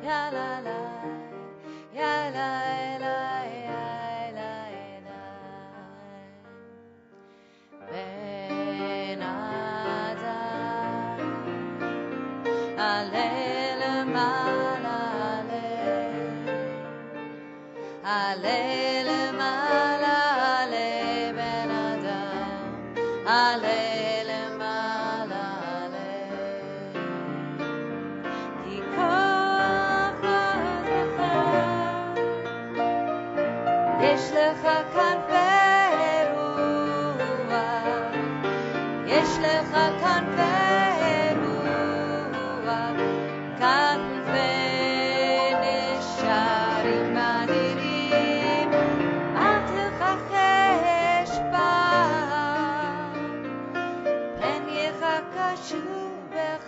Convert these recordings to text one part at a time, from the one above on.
ya la la, ya la la, ya la la. Ben Adam, Alel Malale, Alel Malale, Ben Adam, Alel Malale. יש לך כנפי רוח, יש לך כנפי רוח, כנפי נשרים אדירים, אל תכחש בם, פן יחשו בך,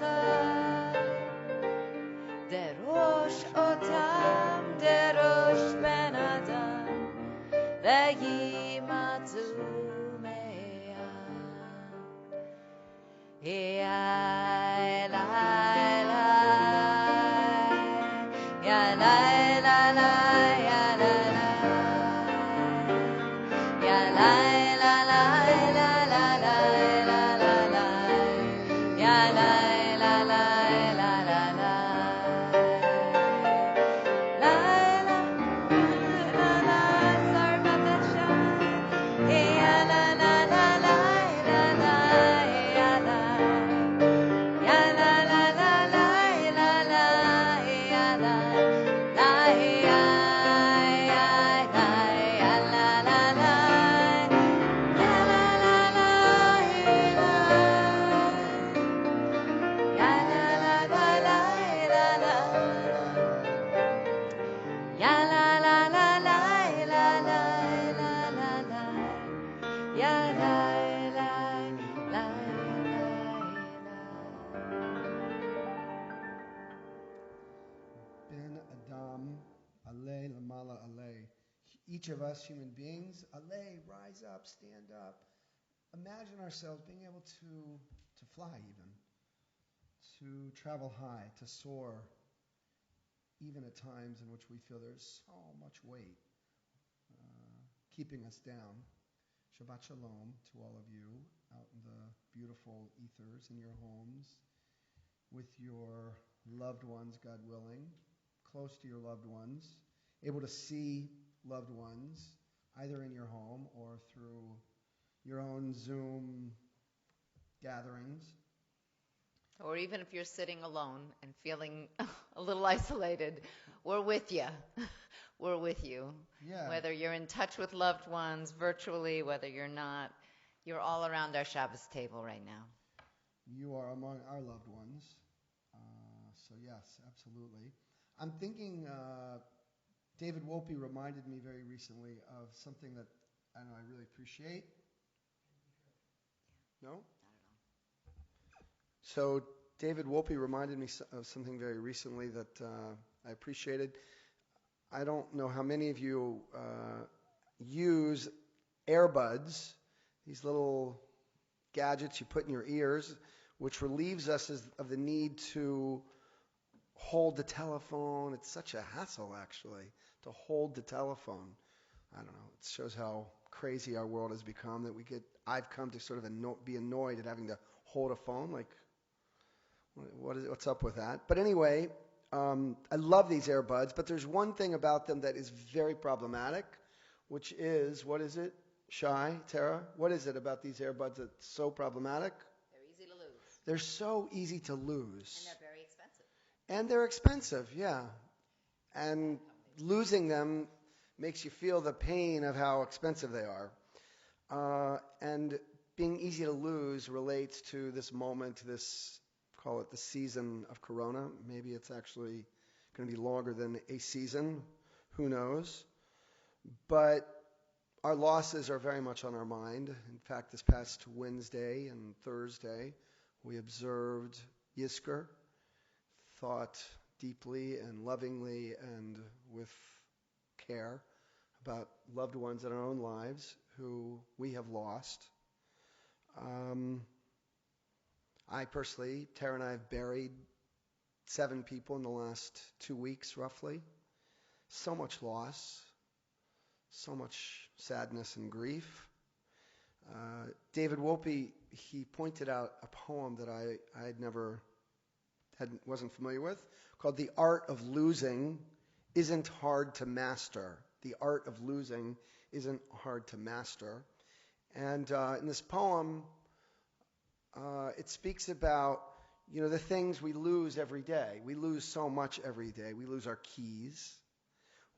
דרוש אותם, דרוש בן אדם, וימצאו מהם. יא לה לה, יא לה לה לה, יא לה לה, יא לה לה לה, לה לה לה, לה לה לה, יא לה לה לה, לה לה לה. Each of us, human beings, alay, rise up, stand up. Imagine ourselves being able to fly even, to travel high, to soar, even at times in which we feel there's so much weight keeping us down. Shabbat Shalom to all of you out in the beautiful ethers in your homes, with your loved ones, God willing, close to your loved ones, able to see loved ones, either in your home or through your own Zoom gatherings. Or even if you're sitting alone and feeling a little isolated, we're with you. We're with you. Yeah. Whether you're in touch with loved ones virtually, whether you're not, you're all around our Shabbos table right now. You are among our loved ones. So yes, absolutely. I'm thinking David Wolpe reminded me very recently of something that I know I really appreciate. No? Not at all. So David Wolpe reminded me of something very recently that I appreciated. I don't know how many of you use earbuds, these little gadgets you put in your ears, which relieves us of the need to hold the telephone. It's such a hassle, actually, to hold the telephone. I don't know. It shows how crazy our world has become that I've come to sort of be annoyed at having to hold a phone. Like, what's up with that? But anyway, I love these earbuds, but there's one thing about them that is very problematic, which is, what is it? Shai, Tara? What is it about these earbuds that's so problematic? They're easy to lose. They're so easy to lose. And they're very expensive. And they're expensive, yeah. And losing them makes you feel the pain of how expensive they are. And being easy to lose relates to this moment, call it the season of Corona. Maybe it's actually going to be longer than a season. Who knows? But our losses are very much on our mind. In fact, this past Wednesday and Thursday, we observed Yizkor, thought deeply and lovingly and with care about loved ones in our own lives who we have lost. I personally, Tara and I have buried 7 people in the last 2 weeks, roughly. So much loss, so much sadness and grief. David Wolpe, he pointed out a poem that I wasn't familiar with, called "The Art of Losing Isn't Hard to Master." The art of losing isn't hard to master. And in this poem, it speaks about, the things we lose every day. We lose so much every day. We lose our keys.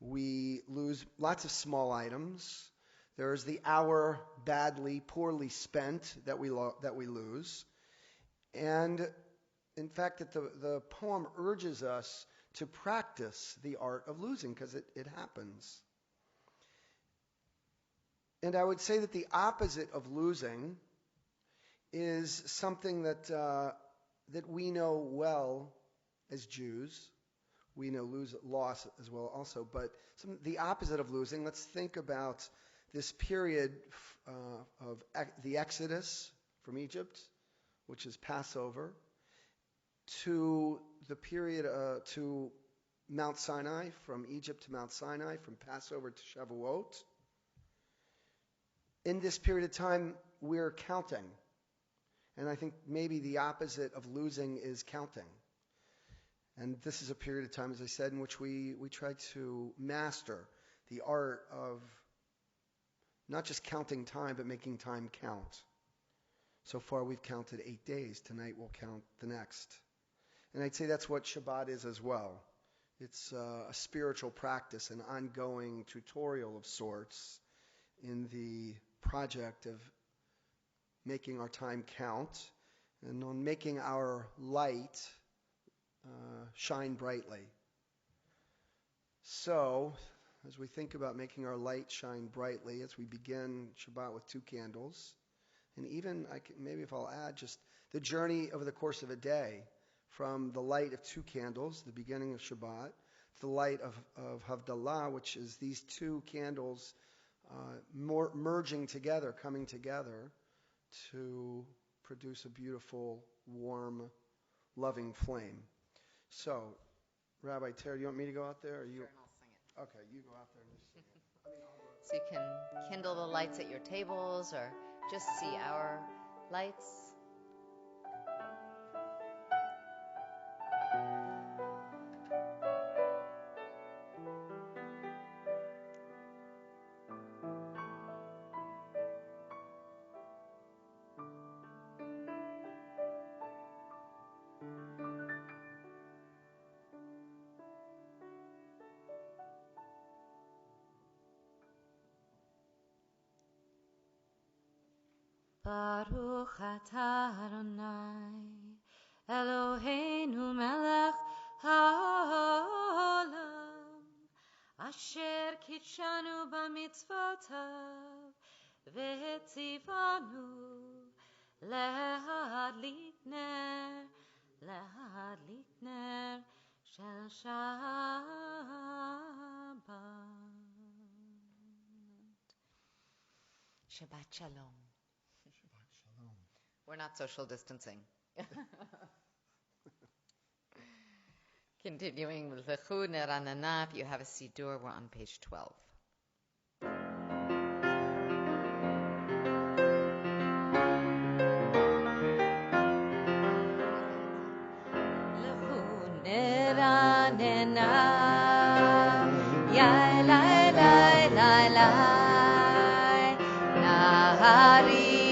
We lose lots of small items. There is the hour badly, poorly spent that we lose. And in fact, that the poem urges us to practice the art of losing, because it happens. And I would say that the opposite of losing is something that we know well as Jews. We know loss as well also. But the opposite of losing, let's think about this period of the Exodus from Egypt, which is Passover, to the period to Mount Sinai, from Egypt to Mount Sinai, from Passover to Shavuot. In this period of time, we're counting. And I think maybe the opposite of losing is counting. And this is a period of time, as I said, in which we try to master the art of not just counting time, but making time count. So far, we've counted 8 days. Tonight, we'll count the next. And I'd say that's what Shabbat is as well. It's a spiritual practice, an ongoing tutorial of sorts in the project of making our time count and on making our light shine brightly. So, as we think about making our light shine brightly, as we begin Shabbat with 2 candles, and even maybe if I'll add just the journey over the course of a day, from the light of 2 candles, the beginning of Shabbat, to the light of Havdalah, which is these 2 candles merging together, coming together to produce a beautiful, warm, loving flame. So, Rabbi Tara, do you want me to go out there? Or you? Sure, and I'll sing it. Okay, you go out there and just sing it. So you can kindle the lights at your tables or just see our lights. Baruch atah Adonai Eloheinu melech haolam asher kitshanu b'mitzvotav v'etzivanu lehadlik ner shel Shabbat Shalom. We're not social distancing. Continuing with Lechu Neranana. If you have a Siddur, we're on page 12. Lechu Neranana. Ya la la la la. Nahariya.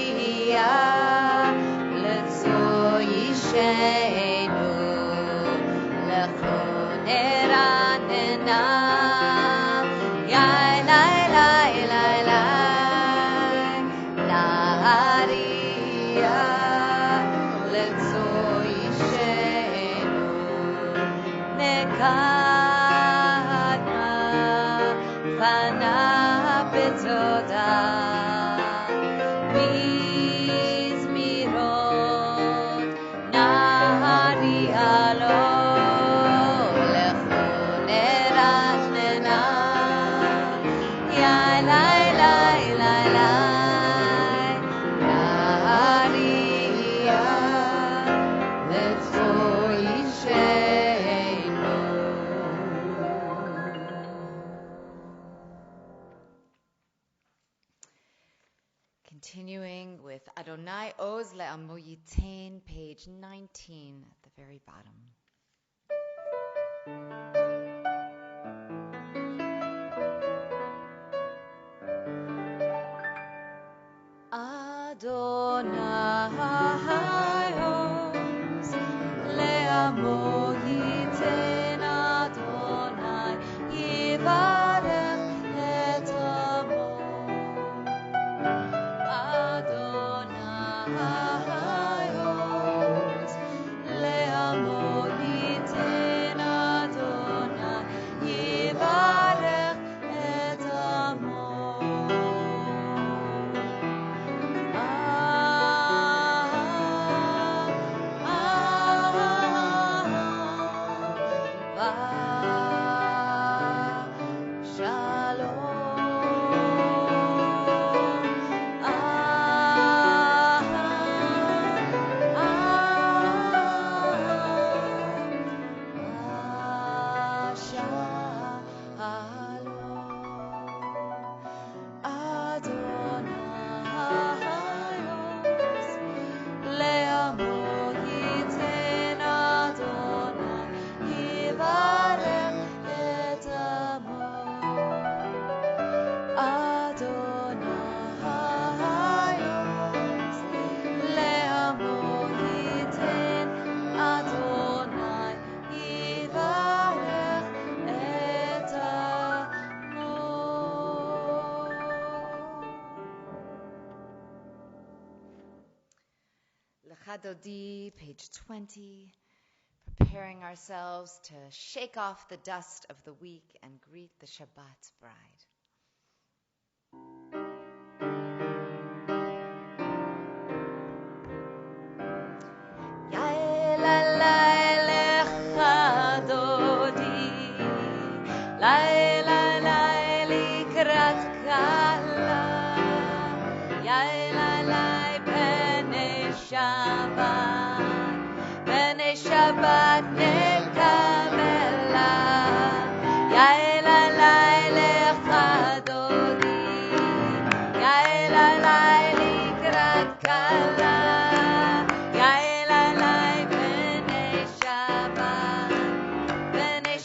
Continuing with Adonai Oz Le'amo Yitain, page 19 at the very bottom. Adonai Oz Le'amo Yitain, Adonai Yivarech et Amo. Adonai Oz Le'amo Yitain, Adonai Yivarech et Amo. Dodi, page 20, preparing ourselves to shake off the dust of the week and greet the Shabbat bride. Shabbat nekabela, yaelalai lecha dodi, yaelalai likrat kala, yaelalai bnei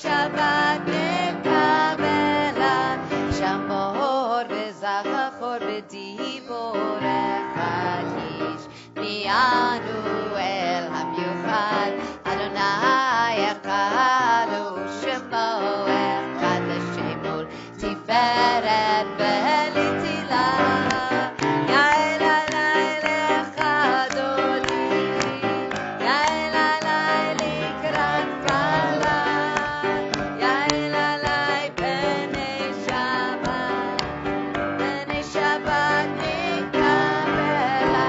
Shabbat nekabela, shamor v'zachor b'diborecha yish, ni'anu el hamyuchad. Adonai echad u'shemo echad l'shemol tiferet v'litila. Yaelalai lecha dodi, yaelalai likrat kala, yaelalai bnei Shabbat nikabela,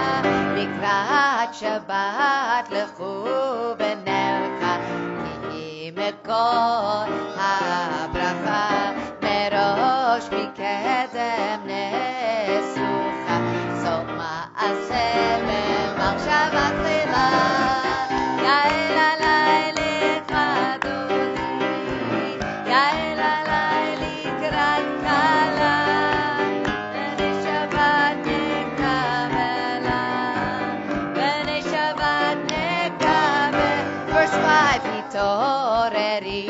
likrat Shabbat lechu Kol habracha merosh mikedem nesucha so ma'aseh b'machshava tchila yaelalai lecha dodi yaelalai likrat kala bnei Shabbat nekabela bnei Shabbat nekabela. Verse 5, Toreri,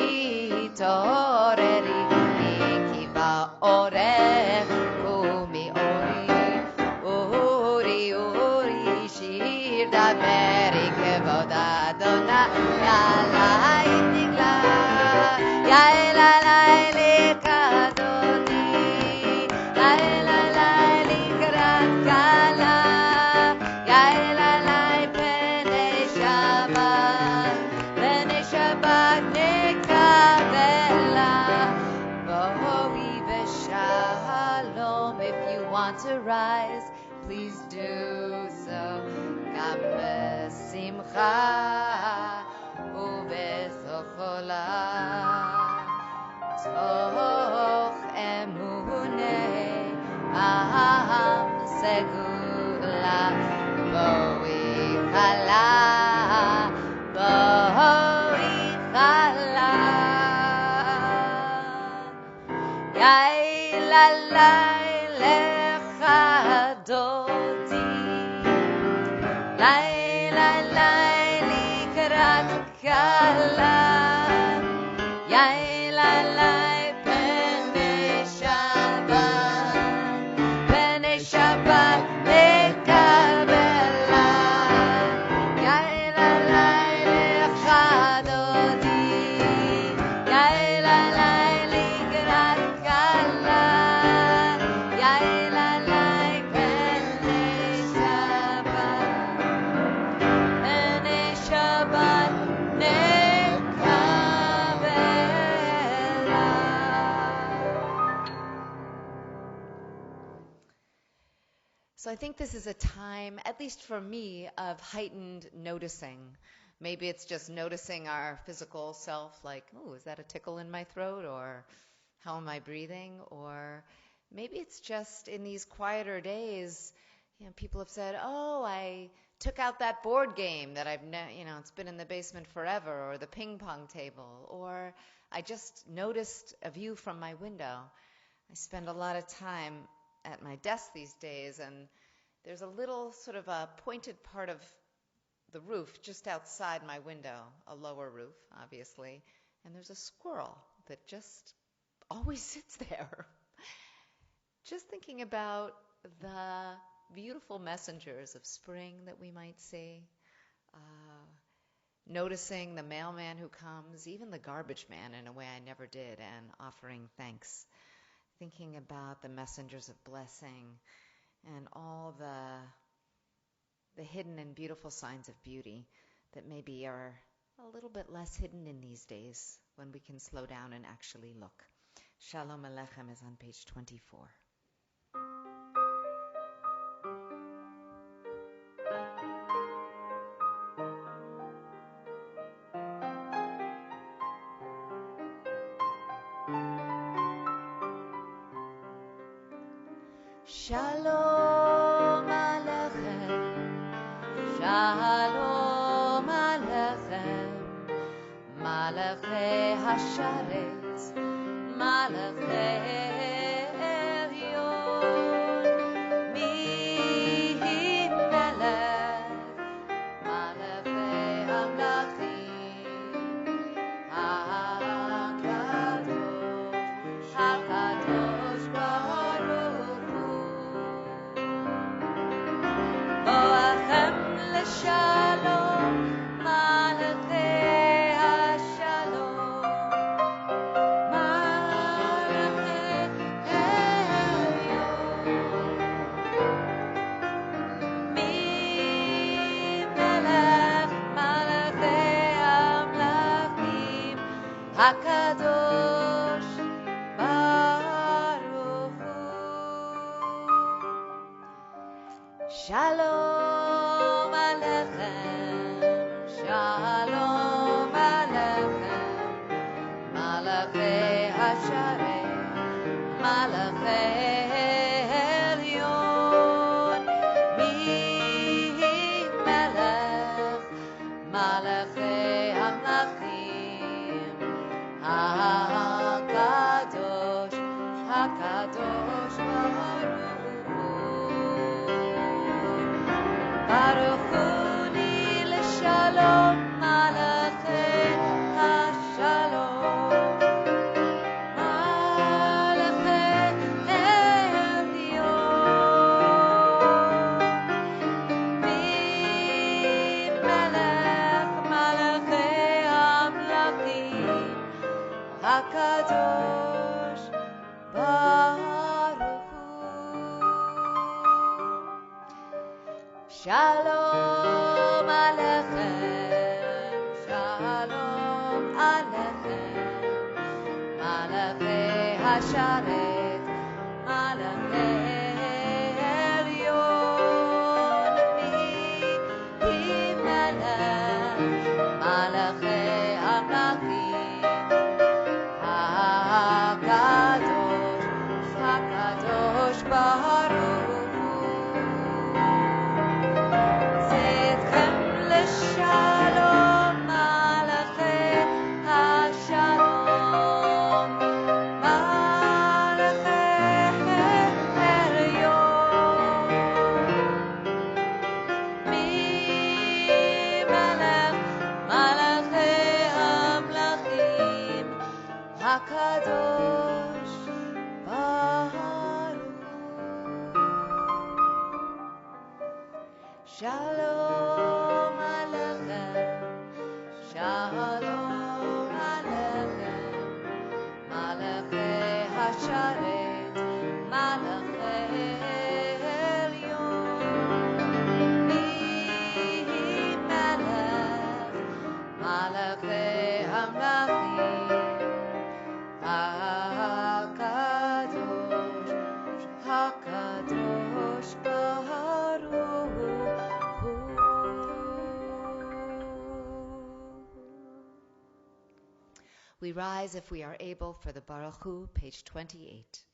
Kiva Ore, Umi Uri, Shir Daberi, Kevoda Dona, Yalai Nigla, Yaelalai Lekadodi, Yaelalai Likrat Kala, Yaelalai Bnei Shabbat nekabela, bo'oi v'shalom. If you want to rise, please do so. Gam b'simcha u'b'zochola, toch emunei am segula, bo'oi chala, bo'oi chala. Yaelalai lecha dodi. So I think this is a time, at least for me, of heightened noticing. Maybe it's just noticing our physical self, like, oh, is that a tickle in my throat? Or how am I breathing? Or maybe it's just in these quieter days, people have said, oh, I took out that board game that it's been in the basement forever, or the ping pong table, or I just noticed a view from my window. I spend a lot of time at my desk these days, and there's a little sort of a pointed part of the roof just outside my window, a lower roof, obviously, and there's a squirrel that just always sits there. Just thinking about the beautiful messengers of spring that we might see, noticing the mailman who comes, even the garbage man in a way I never did, and offering thanks. Thinking about the messengers of blessing and all the hidden and beautiful signs of beauty that maybe are a little bit less hidden in these days when we can slow down and actually look. Shalom Aleichem is on page 24. Shalom Aleichem, Shalom Aleichem, Malachei Hasharetz, Malachei Elyon, Mi Melech, Malachei Hamlachim, HaKadosh, HaKadosh Baruch Hu, Boachem L'Shalom, Malachei HaShalom, Malachei Elyon, Mi Melech, Malachei Hamlachim, HaKadosh Baruch Hu. Shalom Aleichem, Shalom Aleichem, Malachei Hasharet, Malachei Elyon, Mi Melech, Malachei Hamlachim, HaKadosh, HaKadosh Baruch Hu. Baruch Uni L'Shalom, Malachei HaShalom, Malachei Elyon, Mi Melech, Malachei Hamlachim, HaKadosh Baruch Hu. Shalom Aleichem, Shalom Aleichem, Malachei Hasharet, Malachei Elyon, Mi Melech, Malachei Hamlachim, HaKadosh, HaKadosh Baruch Hu. Zidchem L'Shalom, Malachei HaShalom, Malachei Elyon, Mi Melech, Malachei Hamlachim, HaKadosh Baruch Hu. Shalom Aleichem, Shalom Aleichem, Malachei Hasharet, Malachei Elyon, Mi Melech, Malachei Hamlachim, HaKadosh, HaKadosh Baruch Hu. rise, if we are able, for the Baruch Hu, page 28.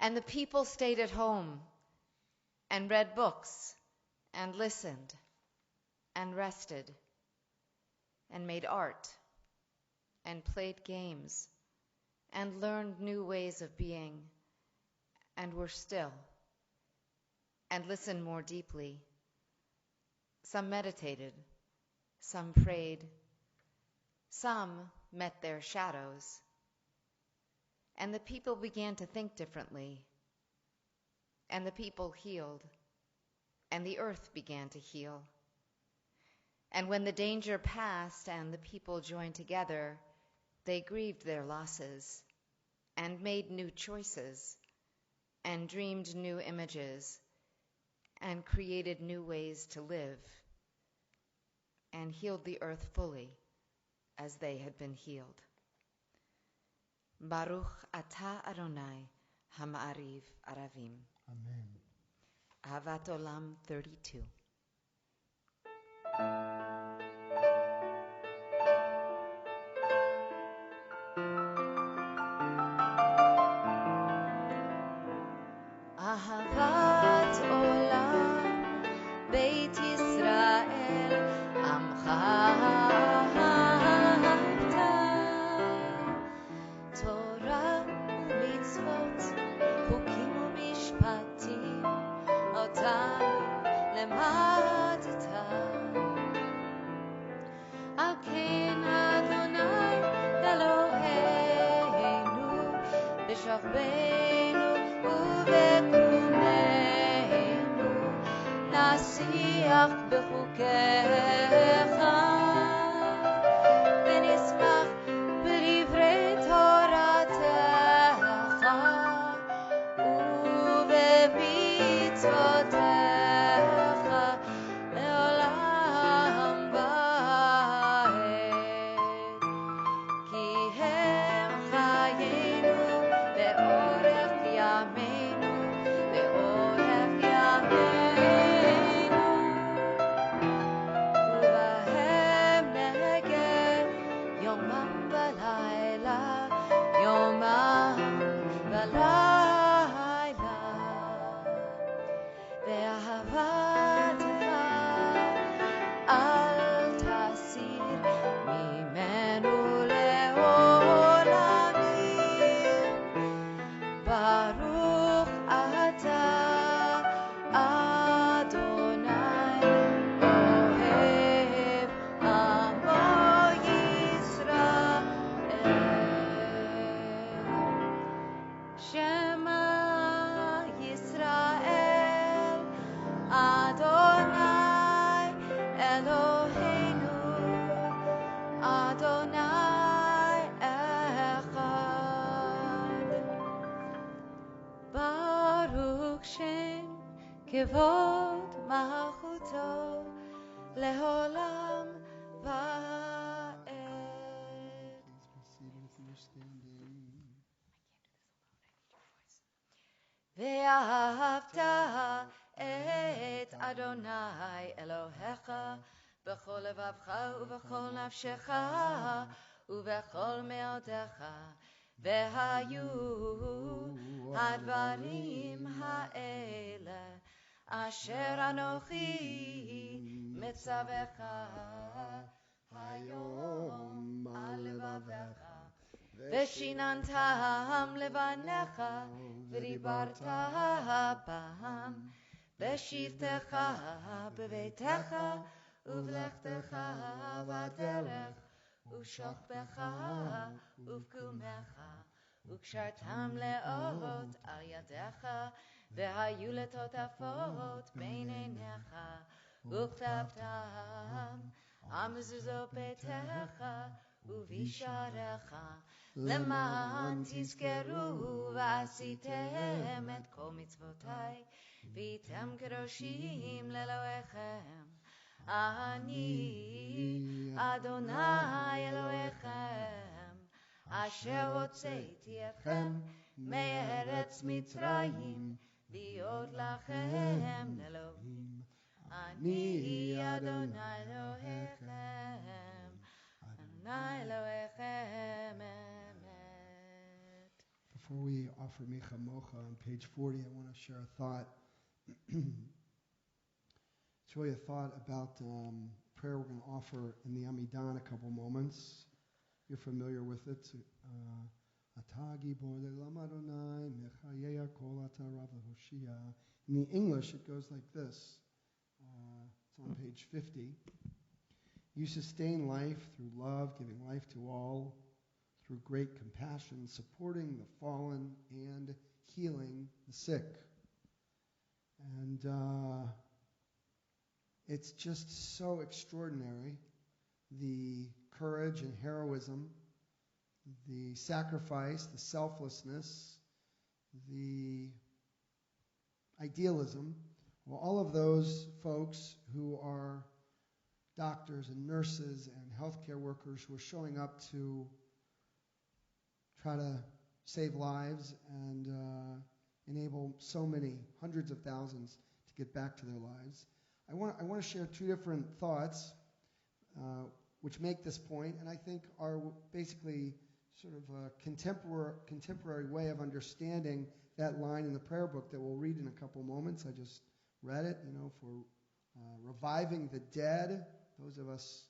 And the people stayed at home and read books and listened and rested and made art and played games and learned new ways of being and were still and listened more deeply. Some meditated, some prayed, some met their shadows. And the people began to think differently. And the people healed. And the earth began to heal. And when the danger passed and the people joined together, they grieved their losses and made new choices and dreamed new images and created new ways to live and healed the earth fully as they had been healed. Baruch atah Adonai Hama'ariv Aravim. Amen. Ahavat Olam 32. Ahavat Olam Beit Yisrael Amcha Torah u'mitzvot, chukim u'mishpatim, otam lemadta. Al ken Adonai Eloheinu, b'shavbenu u'bekumeinu, nasiach b'chukecha, v'nismach b'divrei Toratecha, u'b'mitzvotecha, le'olam va'ed. Ki hem chayenu le'orech yameinu, le'orech yameinu. ובהם נגן יומם ולילה, יומם ולילה. ואהבתך אל תסיר ממנו לעולמים. ברוך אתה אדוני אוהב עמו ישראל. שמע ישראל אדוני אלוהינו אדוני אחד. ברוך שם כבוד מלכותו לעולם ועד. ואהבת את אדוני אלוהיך בכל לבבך ובכל נפשך ובכל מאודך. והיו הדברים האלה אשר אנוכי מצווך היום על לבביך, ושיננתם לבניך ודיברת בם בשבתך בביתך ובלכתך בדרך ובשוכבך ובקומך, וקשרתם לאות על ידיך, והיו לטוטפות בין עיניך, וכתבתם על מזוזות ביתך ובשעריך, למען תזכרו ועשיתם את כל מצוותי, והייתם קדושים לאלוהיכם. אני אדוני אלוהיכם, אשר הוצאתי אתכם מארץ מצרים, להיות לכם לאלוהים. אני אדוני אלוהיכם, אדוני אלוהיכם אמת. Before we offer Micha Mocha on page 40, I want to share a thought. It's really a thought about prayer we're going to offer in the Amidah in a couple moments. You're familiar with it. In the English, it goes like this. It's on page 50. You sustain life through love, giving life to all, through great compassion, supporting the fallen and healing the sick. And it's just so extraordinary, the courage and heroism, the sacrifice, the selflessness, the idealism of all of those folks who are doctors and nurses and healthcare workers who are showing up to try to save lives and enable so many, hundreds of thousands, to get back to their lives. I want to share two different thoughts which make this point, and I think are basically sort of a contemporary way of understanding that line in the prayer book that we'll read in a couple moments. I just read it, for reviving the dead. Those of us,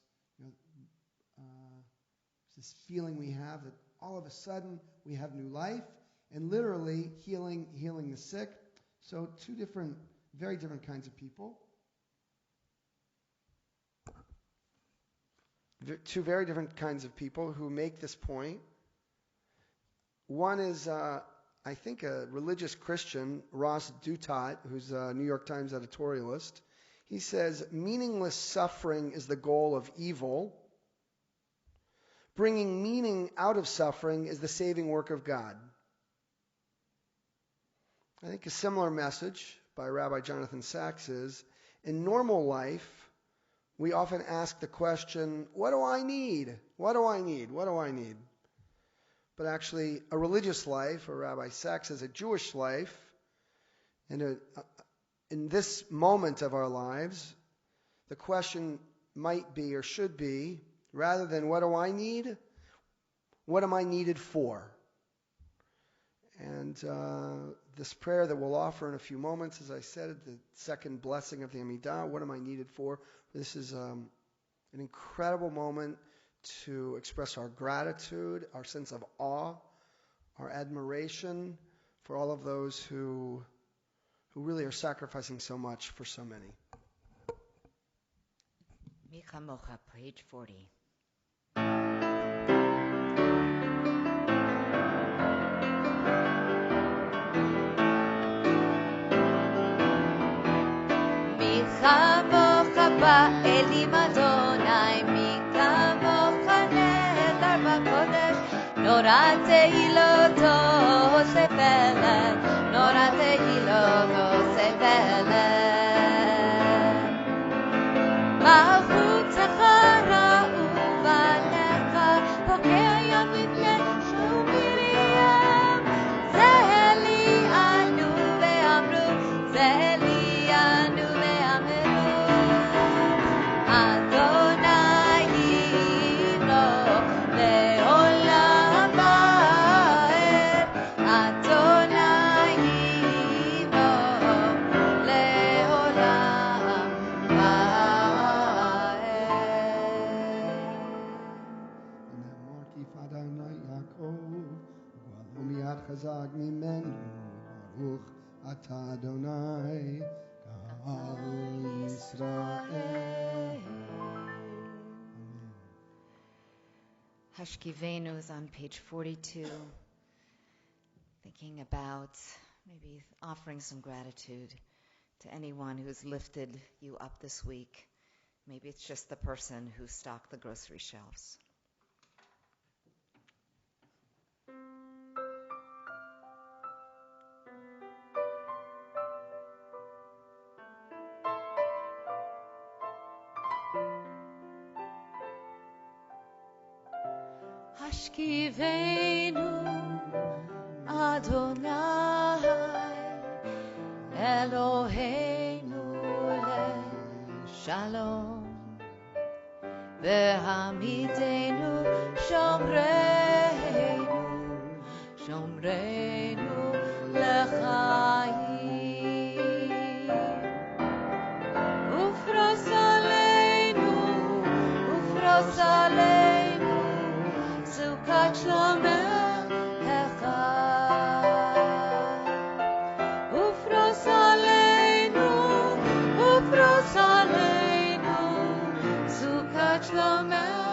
this feeling we have that all of a sudden we have new life, and literally healing the sick. So two very different kinds of people. Two very different kinds of people who make this point. One is, I think, a religious Christian, Ross Douthat, who's a New York Times editorialist. He says, meaningless suffering is the goal of evil. Bringing meaning out of suffering is the saving work of God. I think a similar message by Rabbi Jonathan Sachs is, in normal life, we often ask the question, what do I need? What do I need? What do I need? But actually, a religious life, or Rabbi Sachs says a Jewish life, and in this moment of our lives, the question might be or should be, rather than what do I need, what am I needed for? And this prayer that we'll offer in a few moments, as I said, the second blessing of the Amidah, what am I needed for? This is an incredible moment to express our gratitude, our sense of awe, our admiration for all of those who really are sacrificing so much for so many. Micha Mocha, page 40. Micha Mocha ba'elim Adonai, Micha Mocha nehedar b'kodesh, Nora tehiloto sepelet, Nora tehiloto sepelet. Malchutzecha ra'u banecha, pokei yon mipnei shu miriam, Zeheli anu אחד חזק ממנו, ברוך אתה אדוני, גאל ישראל. Hashkivenu is on page 42, thinking about maybe offering some gratitude to anyone who's lifted you up this week. Maybe it's just the person who stocked the grocery shelves. Hashkivenu Adonai Eloheinu leShalom Vehamidenu Shomreinu lechaim Ufros aleinu Sukat Shlomecha Ufros aleinu Sukat Shlomecha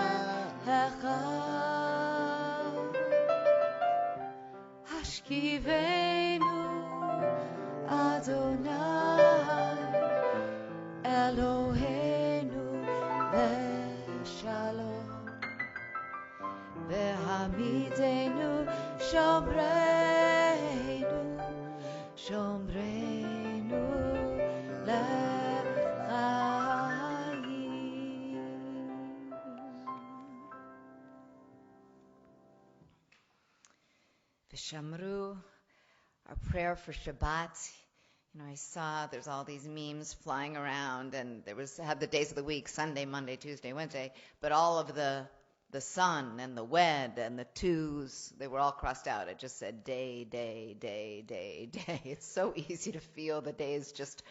Hashkivenu Adonai Eloheinu leShalom Vehamidenu Shomreinu lechaim. V'shamru, our prayer for Shabbat. I saw there's all these memes flying around, and had the days of the week, Sunday, Monday, Tuesday, Wednesday, but all of the sun and the wed and the twos, they were all crossed out. It just said day, day, day, day, day. It's so easy to feel the days just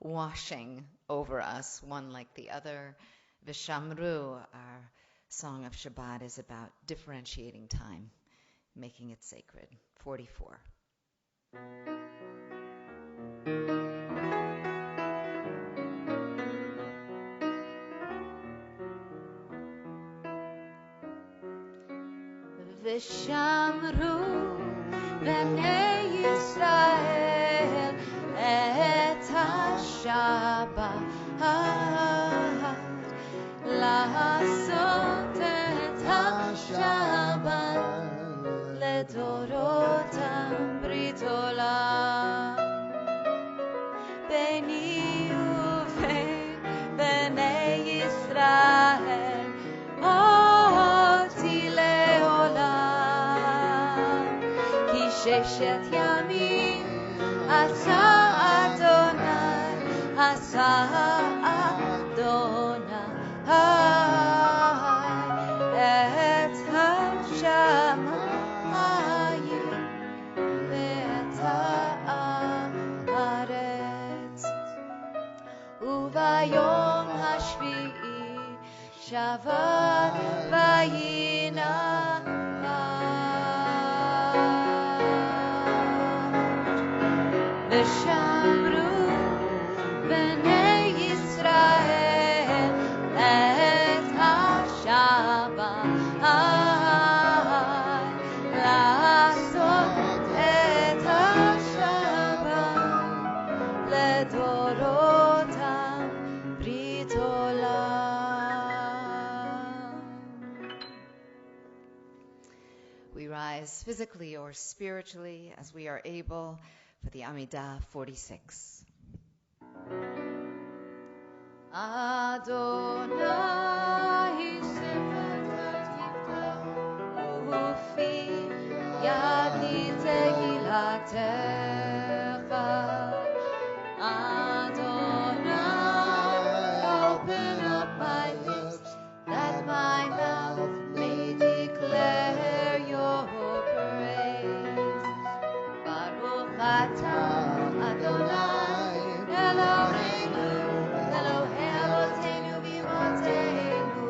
washing over us, one like the other. V'shamru, our song of Shabbat, is about differentiating time, making it sacred. 44. V'shamru b'nei Yisrael et haShabbat la'asot et haShabbat ledorotam brit olam b'ni uvein b'nei Yisrael oti le'olam ki sheshet yamim asa Adonai et hashamayim ve'et haaretz uvayom hashvi'i shavat vayinach v'shamru b'nei Yisrael et haShabbat la'asot et haShabbat ledorotam brit olam. We rise physically or spiritually as we are able for the Amidah 46. Adonai sifat ufi yadi tegilatecha. Adonai, open up my lips that my mouth may declare your praise. Baruch atah Adonai Eloheinu, Elohei Avotenu v'Imotenu,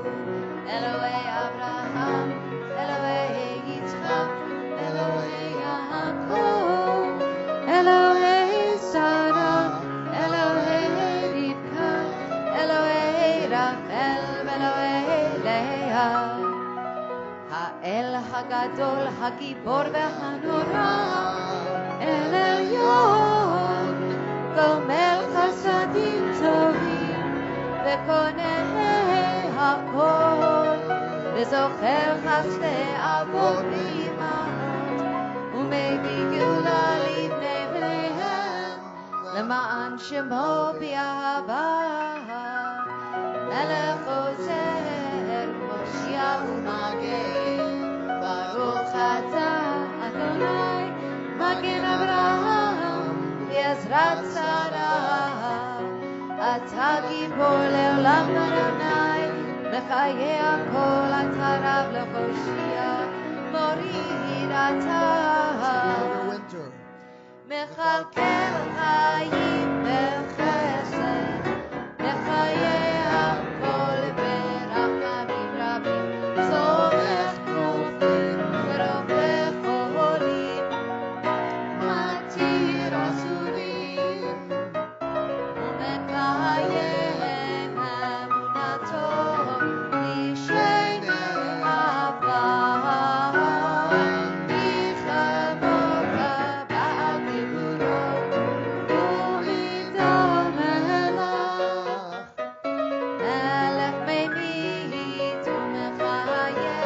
Elohei Avraham, Elohei Yitzchak, Elohei הגדול, הגיבור והנורא, אל עליון, גומל חסדים טובים, וקונה הכל, וזוכר חסדי אבות ואימהות, ומביא גאולה לבני בניהם, למען שמו באהבה. מלך עוזר, מושיע ומגן, ברוך אתה אדוני, מגן אברהם, בעזרת שרה. אתה גיבור לעולם אדוני, מחיי הכל אתה רב להושיע, מוריד אתה, מכלכל חיים בחסד, מחיי הכל ברחמים רבים, צומח כנופים ורופא חולים, מתיר אסורים, ומקיים אמונתו לשני אהבה, בכבוד בעל גבורות, ומידה מלך, מלך ממית ומחיה,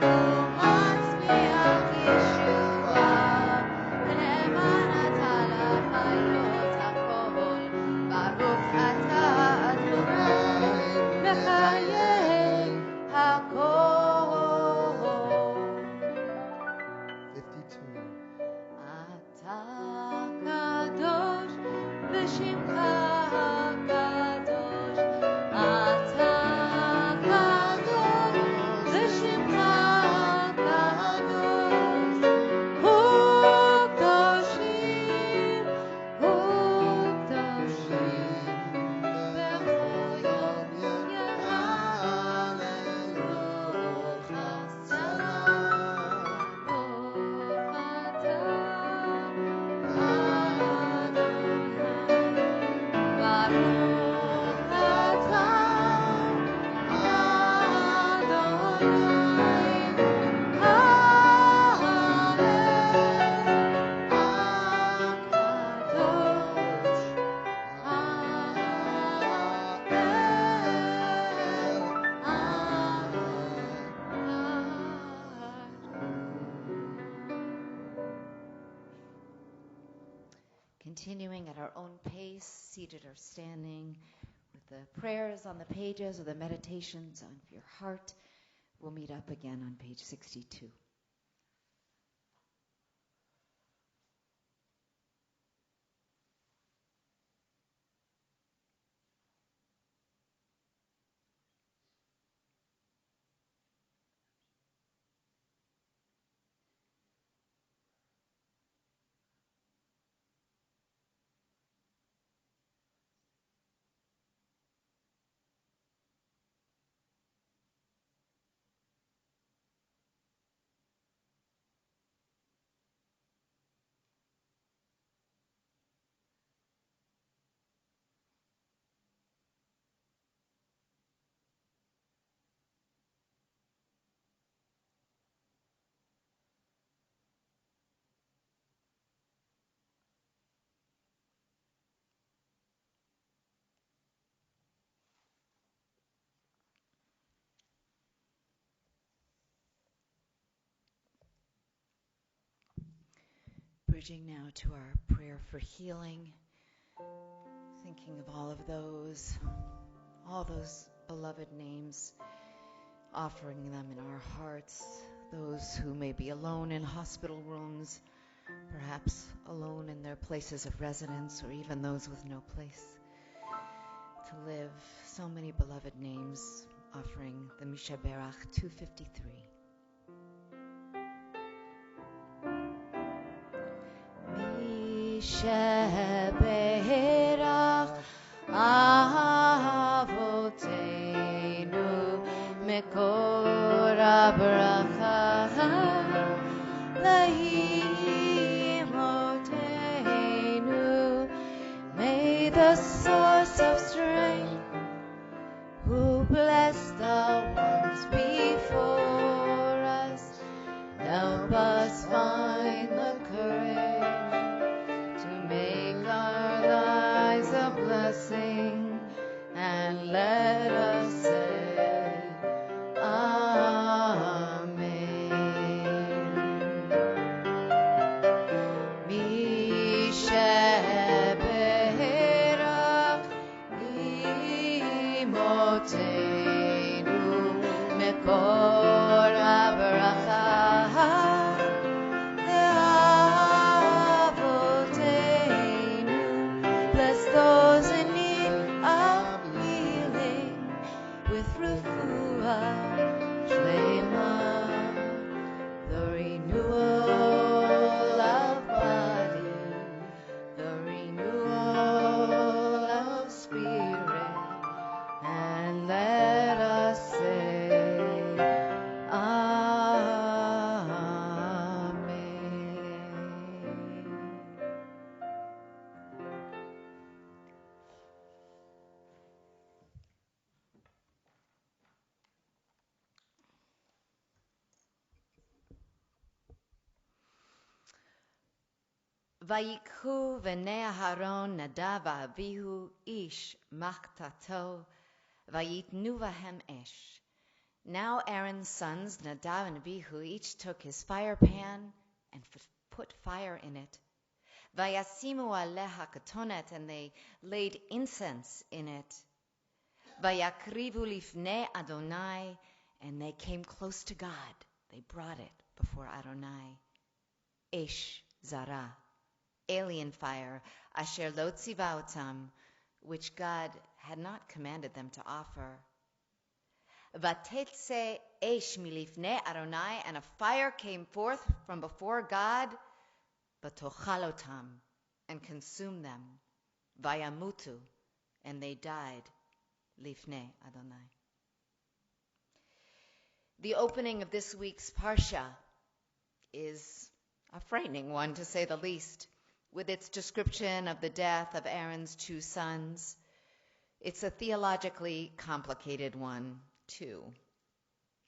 ומצמיח ישועה, ונאמן אתה לחיות הכל, ברוך אתה אדוני, מחיי הכל. 52. אתה קדוש ושמך קדוש, אתה קדוש ושמך קדוש, וקדושים, וקדושים, בכל יום יהללו חסדיו, ברוך אתה Continuing at our own pace, seated or standing, with the prayers on the pages or the meditations on your heart. We'll meet up again on page 62. Bridging now to our prayer for healing, thinking of all those beloved names, offering them in our hearts, those who may be alone in hospital rooms, perhaps alone in their places of residence, or even those with no place to live. So many beloved names, offering the Mishaberach 253. Mishaberach Avotenu Mekor HaBracha Lahimotenu. May the source of strength, who blessed the ones before us, Vayikhu v'nei Aharon Nadav v'Avihu ish machtato vayitnu vahem esh. Now Aaron's sons, Nadav and Abihu, each took his fire pan and put fire in it. Vayasimu aleha katonet, and they laid incense in it. Vayakrivu lifnei Adonai, and they came close to God. They brought it before Adonai. Esh zara, alien fire, asher lo tziva otam, which God had not commanded them to offer. Vatetse esh milifnei Adonai, and a fire came forth from before God, vatochalotam, and consumed them. Vayamutu, and they died. Lifnei Adonai. The opening of this week's Parsha is a frightening one, to say the least, with its description of the death of Aaron's two sons. It's a theologically complicated one, too.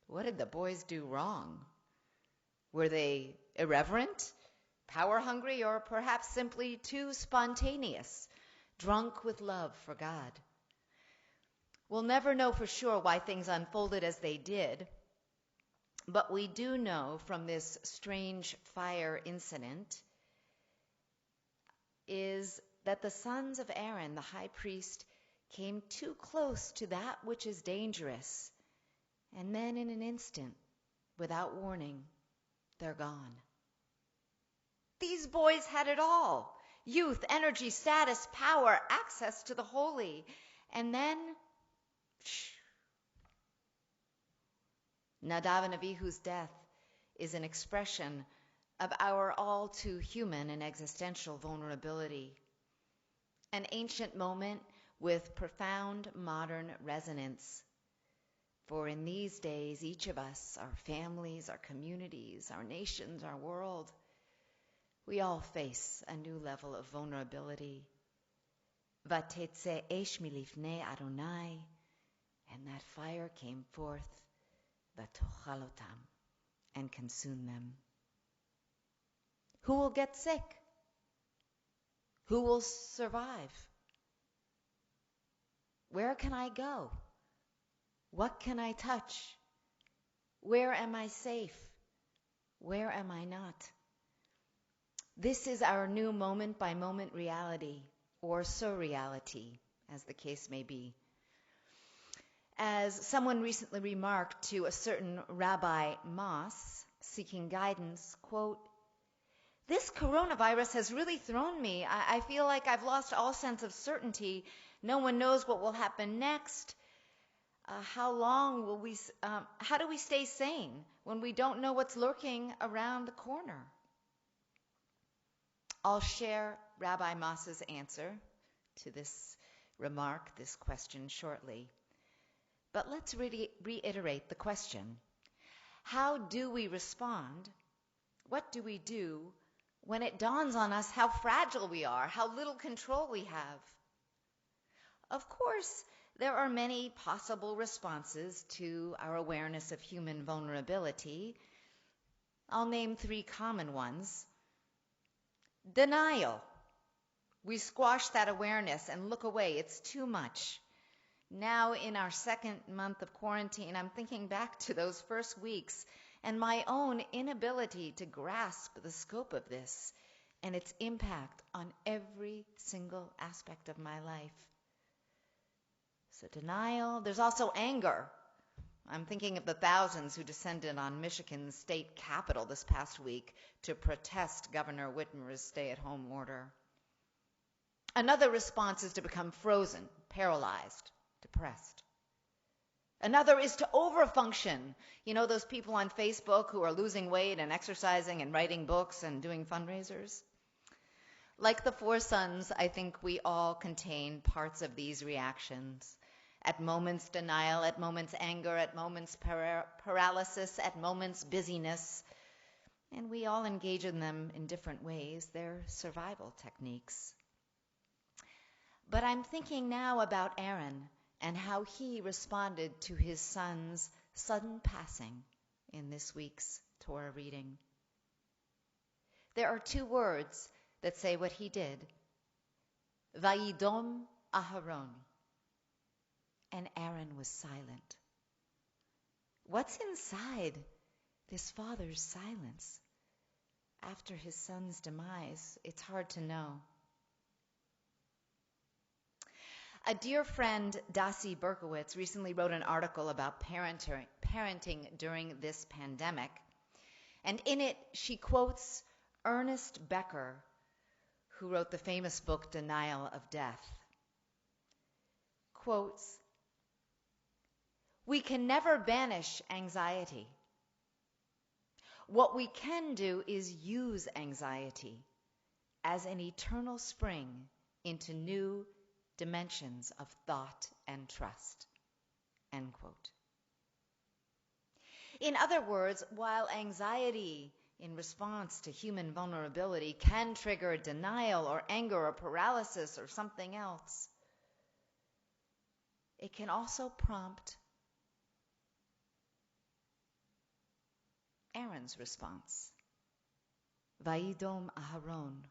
What did the boys do wrong? Were they irreverent, power-hungry, or perhaps simply too spontaneous, drunk with love for God? We'll never know for sure why things unfolded as they did, but we do know from this strange fire incident is that the sons of Aaron, the high priest, came too close to that which is dangerous, and then in an instant, without warning, they're gone. These boys had it all: youth, energy, status, power, access to the holy. And then, Nadav and Abihu's death is an expression of our all too human and existential vulnerability. An ancient moment with profound modern resonance. For in these days, each of us, our families, our communities, our nations, our world, we all face a new level of vulnerability. Vatetse esh milifnei Adonai, and that fire came forth, vatochalotam, and consumed them. Who will get sick? Who will survive? Where can I go? What can I touch? Where am I safe? Where am I not? This is our new moment-by-moment reality, or surreality, as the case may be. As someone recently remarked to a certain Rabbi Moss, seeking guidance, quote, "This coronavirus has really thrown me. I feel like I've lost all sense of certainty. No one knows what will happen next. How do we stay sane when we don't know what's lurking around the corner?" I'll share Rabbi Moss's answer to this remark, this question, shortly. But let's reiterate the question. How do we respond? What do we do when it dawns on us how fragile we are, how little control we have? Of course, there are many possible responses to our awareness of human vulnerability. I'll name 3 common ones. Denial. We squash that awareness and look away. It's too much. Now, in our second month of quarantine, I'm thinking back to those first weeks and my own inability to grasp the scope of this and its impact on every single aspect of my life. So denial. There's also anger. I'm thinking of the thousands who descended on Michigan's state capitol this past week to protest Governor Whitmer's stay-at-home order. Another response is to become frozen, paralyzed, depressed. Another is to overfunction. You know those people on Facebook who are losing weight and exercising and writing books and doing fundraisers? Like the 4 sons, I think we all contain parts of these reactions. At moments denial, at moments anger, at moments paralysis, at moments busyness. And we all engage in them in different ways. They're survival techniques. But I'm thinking now about Aaron and how he responded to his son's sudden passing in this week's Torah reading. There are 2 words that say what he did. Vayidom Aharon. And Aaron was silent. What's inside this father's silence? After his son's demise, it's hard to know. A dear friend, Dasi Berkowitz, recently wrote an article about parenting during this pandemic. And in it, she quotes Ernest Becker, who wrote the famous book, Denial of Death. Quotes, "We can never banish anxiety. What we can do is use anxiety as an eternal spring into new dimensions of thought and trust." End quote. In other words, while anxiety in response to human vulnerability can trigger denial or anger or paralysis or something else, it can also prompt Aaron's response. Vayidom Aharon.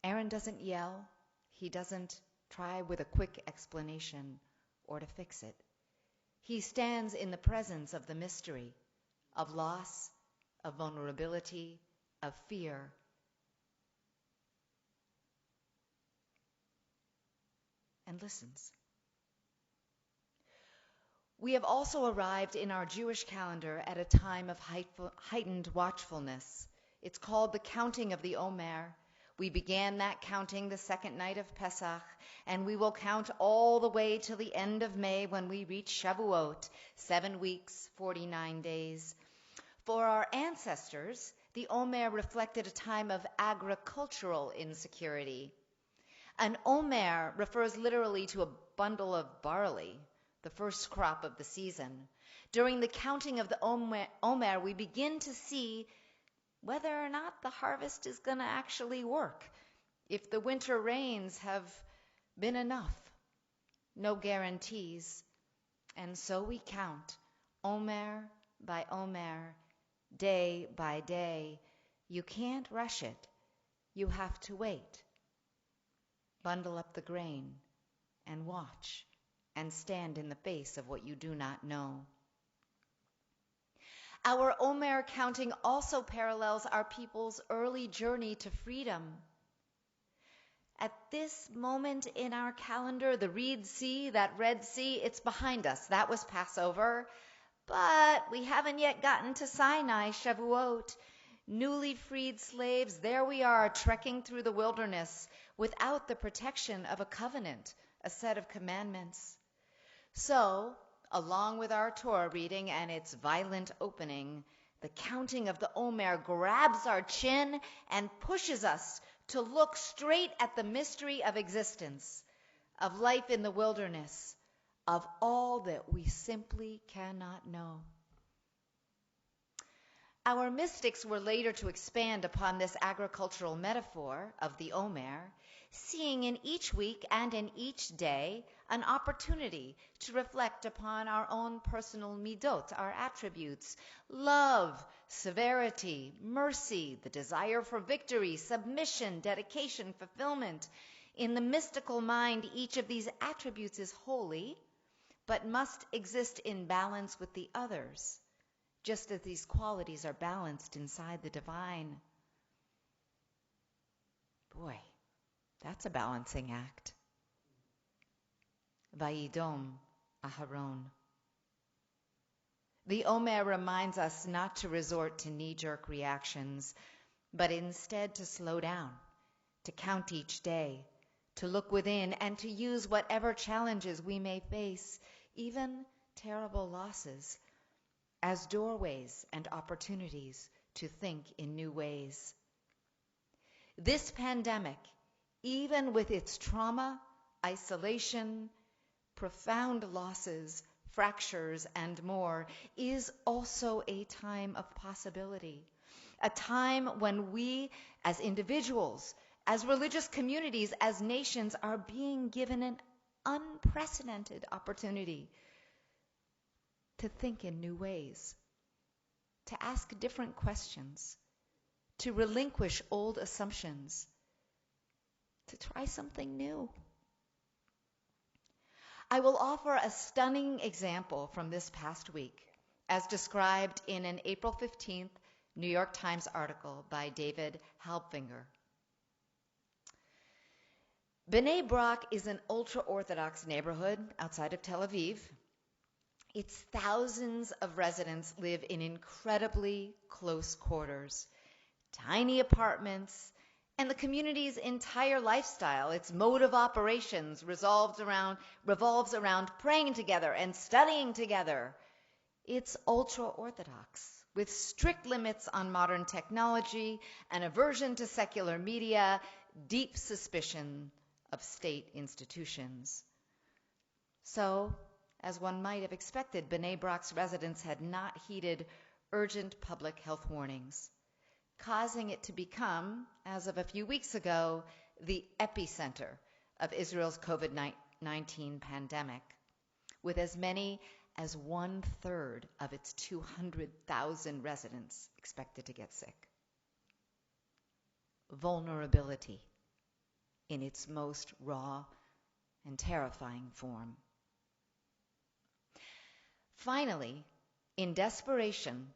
Aaron doesn't yell. He doesn't try with a quick explanation or to fix it. He stands in the presence of the mystery, of loss, of vulnerability, of fear. And listens. We have also arrived in our Jewish calendar at a time of heightened watchfulness. It's called the counting of the Omer. We began that counting the second night of Pesach, and we will count all the way till the end of May when we reach Shavuot, 7 weeks, 49 days. For our ancestors, the Omer reflected a time of agricultural insecurity. An Omer refers literally to a bundle of barley, the first crop of the season. During the counting of the Omer, we begin to see whether or not the harvest is going to actually work, if the winter rains have been enough. No guarantees. And so we count, Omer by Omer, day by day. You can't rush it. You have to wait. Bundle up the grain and watch and stand in the face of what you do not know. Our Omer counting also parallels our people's early journey to freedom. At this moment in our calendar, the Reed Sea, that Red Sea, it's behind us. That was Passover. But we haven't yet gotten to Sinai, Shavuot. Newly freed slaves, there we are, trekking through the wilderness without the protection of a covenant, a set of commandments. So, along with our Torah reading and its violent opening, the counting of the Omer grabs our chin and pushes us to look straight at the mystery of existence, of life in the wilderness, of all that we simply cannot know. Our mystics were later to expand upon this agricultural metaphor of the Omer, seeing in each week and in each day an opportunity to reflect upon our own personal midot, our attributes, love, severity, mercy, the desire for victory, submission, dedication, fulfillment. In the mystical mind, each of these attributes is holy, but must exist in balance with the others, just as these qualities are balanced inside the divine. Boy, that's a balancing act. Vayidom Aharon. The Omer reminds us not to resort to knee-jerk reactions, but instead to slow down, to count each day, to look within, and to use whatever challenges we may face, even terrible losses, as doorways and opportunities to think in new ways. This pandemic, even with its trauma, isolation, profound losses, fractures, and more, is also a time of possibility, a time when we, as individuals, as religious communities, as nations, are being given an unprecedented opportunity to think in new ways, to ask different questions, to relinquish old assumptions, to try something new. I will offer a stunning example from this past week, as described in an April 15th New York Times article by David Halbfinger. Bnei Brak is an ultra-Orthodox neighborhood outside of Tel Aviv. Its thousands of residents live in incredibly close quarters, tiny apartments, and the community's entire lifestyle, its mode of operations, revolves around praying together and studying together. It's ultra-Orthodox, with strict limits on modern technology, an aversion to secular media, deep suspicion of state institutions. So, as one might have expected, Bnei Brak's residents had not heeded urgent public health warnings, causing it to become, as of a few weeks ago, the epicenter of Israel's COVID-19 pandemic, with as many as 1/3 of its 200,000 residents expected to get sick. Vulnerability in its most raw and terrifying form. Finally, in desperation,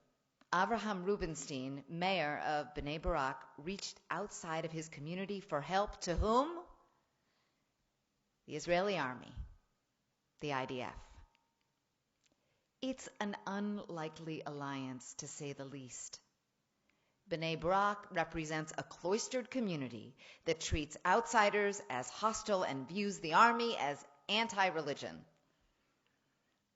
Avraham Rubinstein, mayor of Bnei Brak, reached outside of his community for help to whom? The Israeli army, the IDF. It's an unlikely alliance, to say the least. Bnei Brak represents a cloistered community that treats outsiders as hostile and views the army as anti-religion.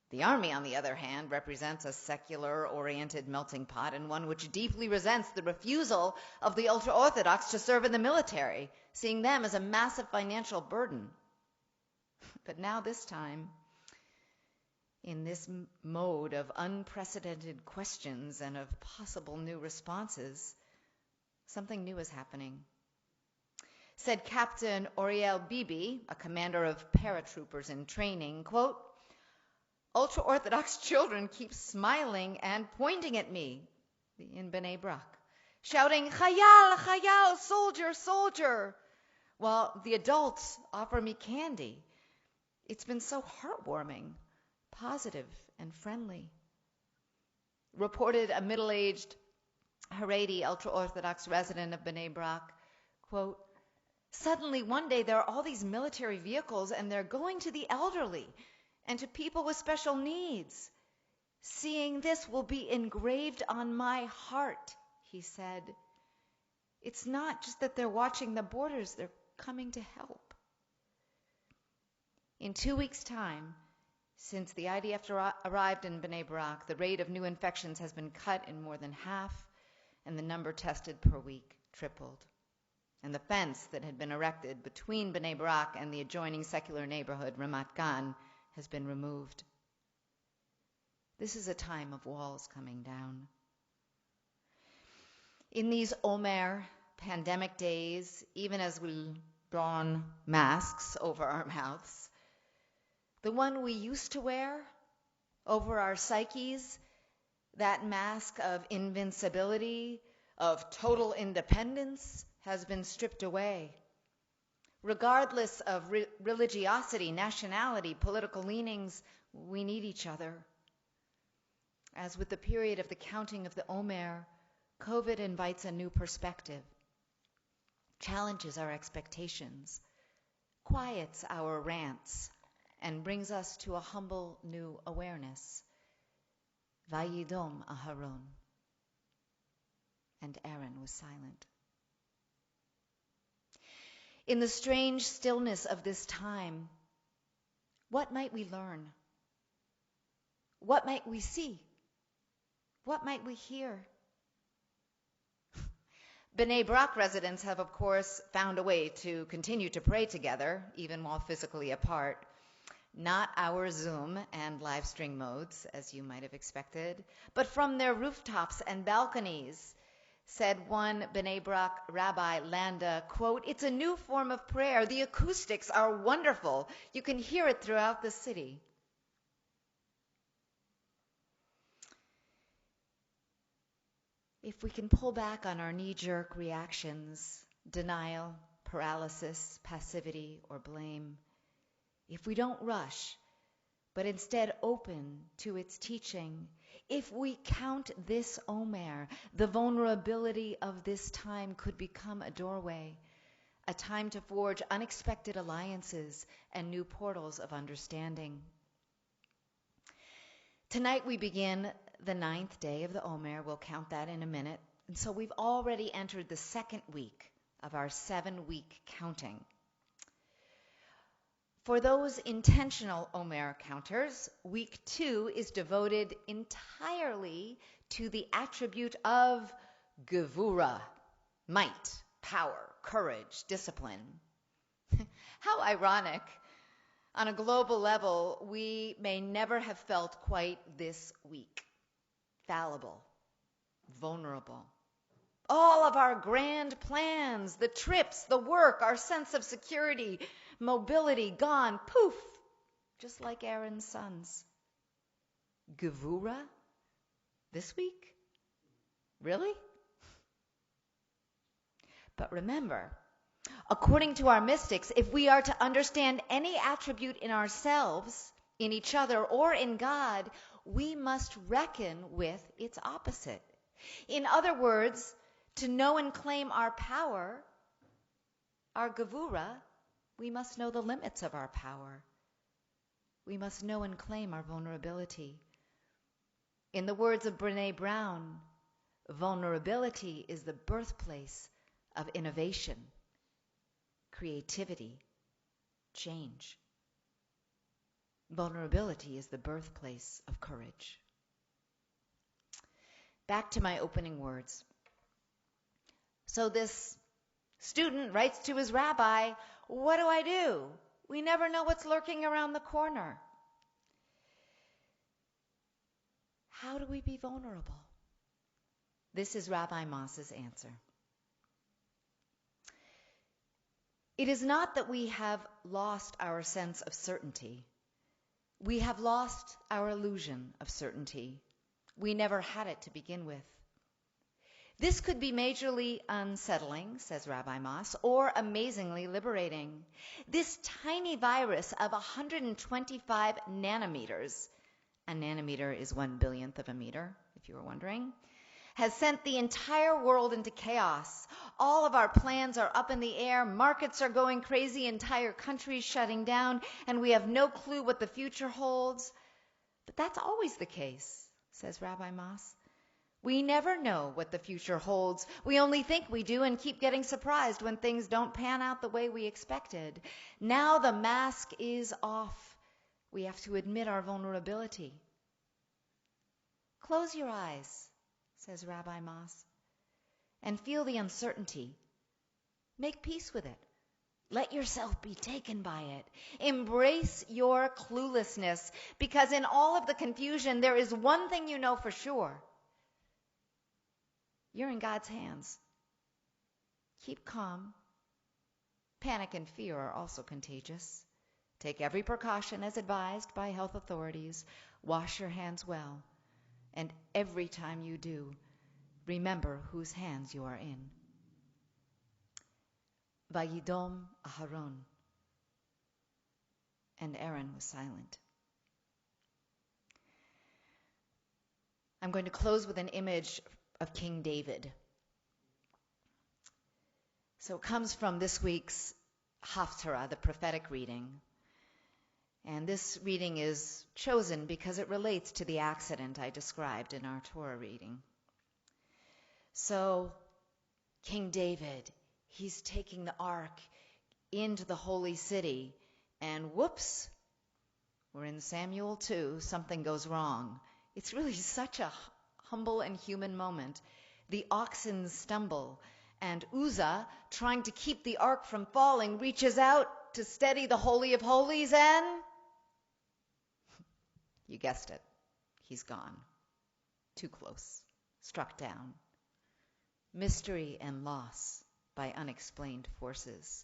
The army, on the other hand, represents a secular-oriented melting pot and one which deeply resents the refusal of the ultra-Orthodox to serve in the military, seeing them as a massive financial burden. But now this time, in this mode of unprecedented questions and of possible new responses, something new is happening. Said Captain Oriel Bibi, a commander of paratroopers in training, quote, "Ultra-Orthodox children keep smiling and pointing at me," in Bnei Brak, shouting, "Chayal, Chayal, soldier, soldier," while the adults offer me candy. It's been so heartwarming, positive, and friendly. Reported a middle-aged Haredi ultra-Orthodox resident of Bnei Brak, quote, "Suddenly one day there are all these military vehicles and they're going to the elderly and to people with special needs. Seeing this will be engraved on my heart," he said. "It's not just that they're watching the borders, they're coming to help." In 2 weeks' time, since the IDF arrived in Bnei Brak, the rate of new infections has been cut in more than half, and the number tested per week tripled. And the fence that had been erected between Bnei Brak and the adjoining secular neighborhood, Ramat Gan, has been removed. This is a time of walls coming down. In these Omer pandemic days, even as we don masks over our mouths, the one we used to wear over our psyches, that mask of invincibility, of total independence, has been stripped away. Regardless of religiosity, nationality, political leanings, we need each other. As with the period of the counting of the Omer, COVID invites a new perspective, challenges our expectations, quiets our rants, and brings us to a humble new awareness. Vayidom Aharon. And Aaron was silent. In the strange stillness of this time, what might we learn? What might we see? What might we hear? Bnei Brak residents have, of course, found a way to continue to pray together, even while physically apart. Not our Zoom and live stream modes, as you might have expected, but from their rooftops and balconies. Said one Bnei Brak Rabbi Landa, quote, "It's a new form of prayer. The acoustics are wonderful. You can hear it throughout the city." If we can pull back on our knee-jerk reactions, denial, paralysis, passivity, or blame, if we don't rush, but instead open to its teaching, if we count this Omer, the vulnerability of this time could become a doorway, a time to forge unexpected alliances and new portals of understanding. Tonight we begin the 9th day of the Omer. We'll count that in a minute. And so we've already entered the second week of our 7-week counting. For those intentional Omer counters, week 2 is devoted entirely to the attribute of Gevura, might, power, courage, discipline. How ironic. On a global level, we may never have felt quite this weak, fallible, vulnerable. All of our grand plans, the trips, the work, our sense of security, mobility, gone, poof, just like Aaron's sons. Gevura? This week? Really? But remember, according to our mystics, if we are to understand any attribute in ourselves, in each other, or in God, we must reckon with its opposite. In other words, to know and claim our power, our Gevura, we must know the limits of our power. We must know and claim our vulnerability. In the words of Brené Brown, vulnerability is the birthplace of innovation, creativity, change. Vulnerability is the birthplace of courage. Back to my opening words. So this student writes to his rabbi, "What do I do? We never know what's lurking around the corner." How do we be vulnerable? This is Rabbi Moss's answer. It is not that we have lost our sense of certainty. We have lost our illusion of certainty. We never had it to begin with. This could be majorly unsettling, says Rabbi Moss, or amazingly liberating. This tiny virus of 125 nanometers, a nanometer is 1/1000th of a meter, if you were wondering, has sent the entire world into chaos. All of our plans are up in the air, markets are going crazy, entire countries shutting down, and we have no clue what the future holds. But that's always the case, says Rabbi Moss. We never know what the future holds. We only think we do and keep getting surprised when things don't pan out the way we expected. Now the mask is off. We have to admit our vulnerability. Close your eyes, says Rabbi Moss, and feel the uncertainty. Make peace with it. Let yourself be taken by it. Embrace your cluelessness, because in all of the confusion, there is one thing you know for sure. You're in God's hands. Keep calm. Panic and fear are also contagious. Take every precaution as advised by health authorities. Wash your hands well. And every time you do, remember whose hands you are in. Vayidom Aharon. And Aaron was silent. I'm going to close with an image of King David. So it comes from this week's Haftarah, the prophetic reading. And this reading is chosen because it relates to the accident I described in our Torah reading. So, King David, he's taking the ark into the holy city, and whoops, we're in Samuel 2, something goes wrong. It's really such a humble and human moment. The oxen stumble, and Uzzah, trying to keep the ark from falling, reaches out to steady the Holy of Holies, and you guessed it, he's gone. Too close. Struck down. Mystery and loss by unexplained forces.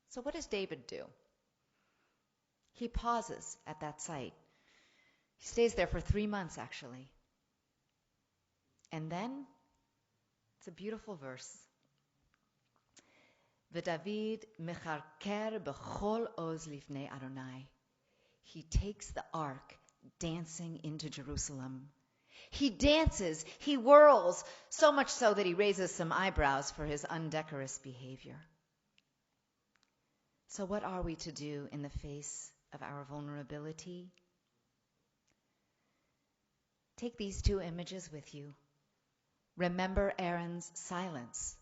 So what does David do? He pauses at that site. He stays there for 3 months, actually. And then, it's a beautiful verse. V'David mecharker b'chol oz lifnei Adonai. He takes the ark dancing into Jerusalem. He dances, he whirls, so much so that he raises some eyebrows for his undecorous behavior. So what are we to do in the face of our vulnerability? Take these two images with you. Remember Aaron's silence.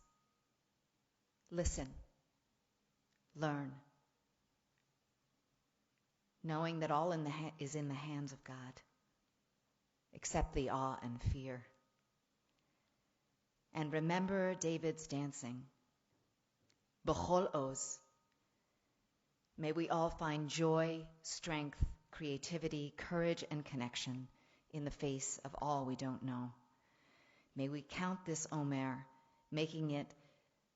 Listen. Learn. Knowing that all is in the hands of God, except the awe and fear. And remember David's dancing. B'chol oz. May we all find joy, strength, creativity, courage, and connection in the face of all we don't know. May we count this Omer, making it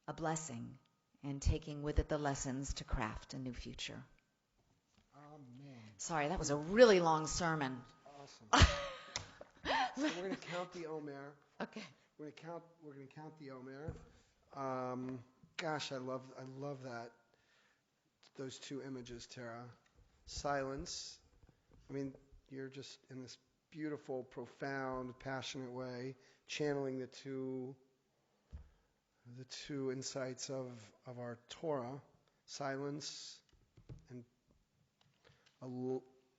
a blessing and taking with it the lessons to craft a new future. Amen. Sorry, that was a really long sermon. Awesome. So we're going to count the Omer. Okay. We're going to count the Omer. Gosh, I love that. Those two images, Tara. Silence. I mean, you're just in this beautiful, profound, passionate way, channeling the two insights of our Torah, silence and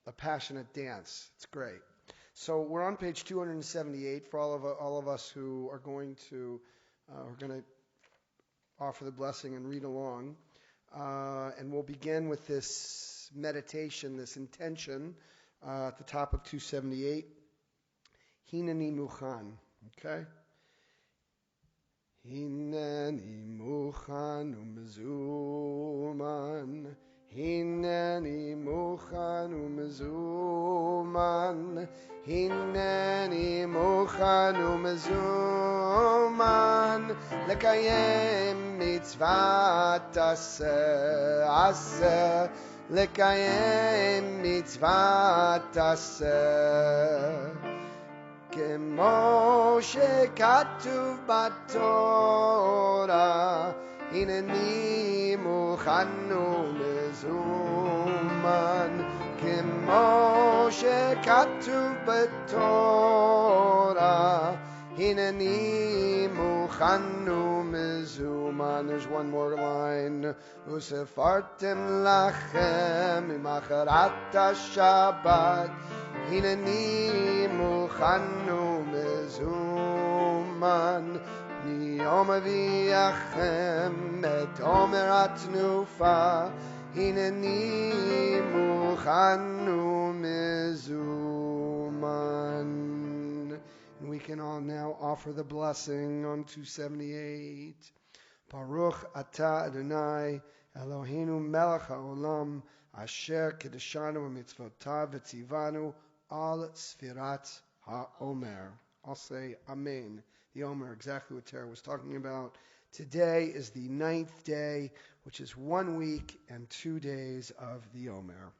a passionate dance. It's great. So we're on page 278 for all of us who are going to offer the blessing and read along. And we'll begin with this meditation, this intention at the top of 278. Hineni muchan. Okay? Hineni muchan umezuman. Hineni muchan umezuman. Hineni muchan umezuman. Lekayem mitzvat aseh. Lekayem mitzvat aseh. כמו שכתוב בתורה, הנני מוכן ומזומן. כמו שכתוב בתורה, הנני מוכן ומזומן. There's one more line. וספרתם לכם ממחרת השבת, הנני מוכן ומזומן. מיום אביכם את עומר התנופה, הנני מוכן ומזומן. And we can all now offer the blessing on 278. Baruch atah Adonai Eloheinu melech haolam asher kedeshanu v'mitzvotav v'tzivanu al sfirat ha'omer. I'll say Amen. The Omer, exactly what Tara was talking about. Today is the 9th day, which is 1 week and 2 days of the Omer.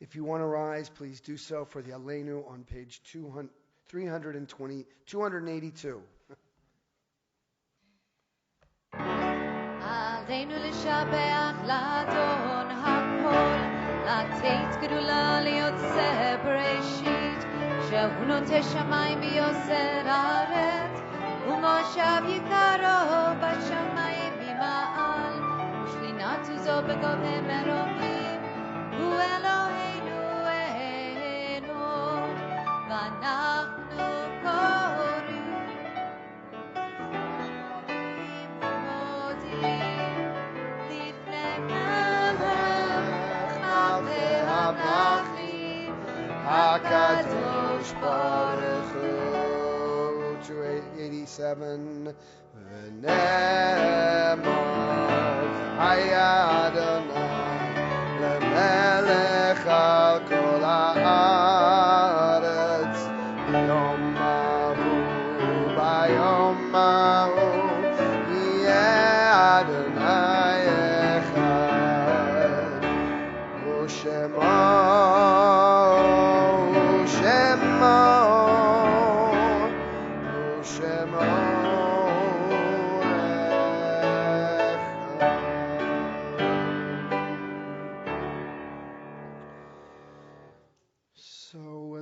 If you want to rise, please do so for the Aleinu on page 282. עלינו לשבח לאדון הכל, לתת גדולה ליוצא בראשית, שהוא נוטה שמיים ויוסר הארץ, ומושב יקרו בשמיים ממעל, ושכינת עוזו בגובה מרומים, הוא אלוהינו אנוש, ואנחנו קוראים HaKadosh Baruch Hu. 287. V'nemar Haya Adonai lemelech al kol haaretz yom mahu bayom mahu yeh Adonai echad u'shemo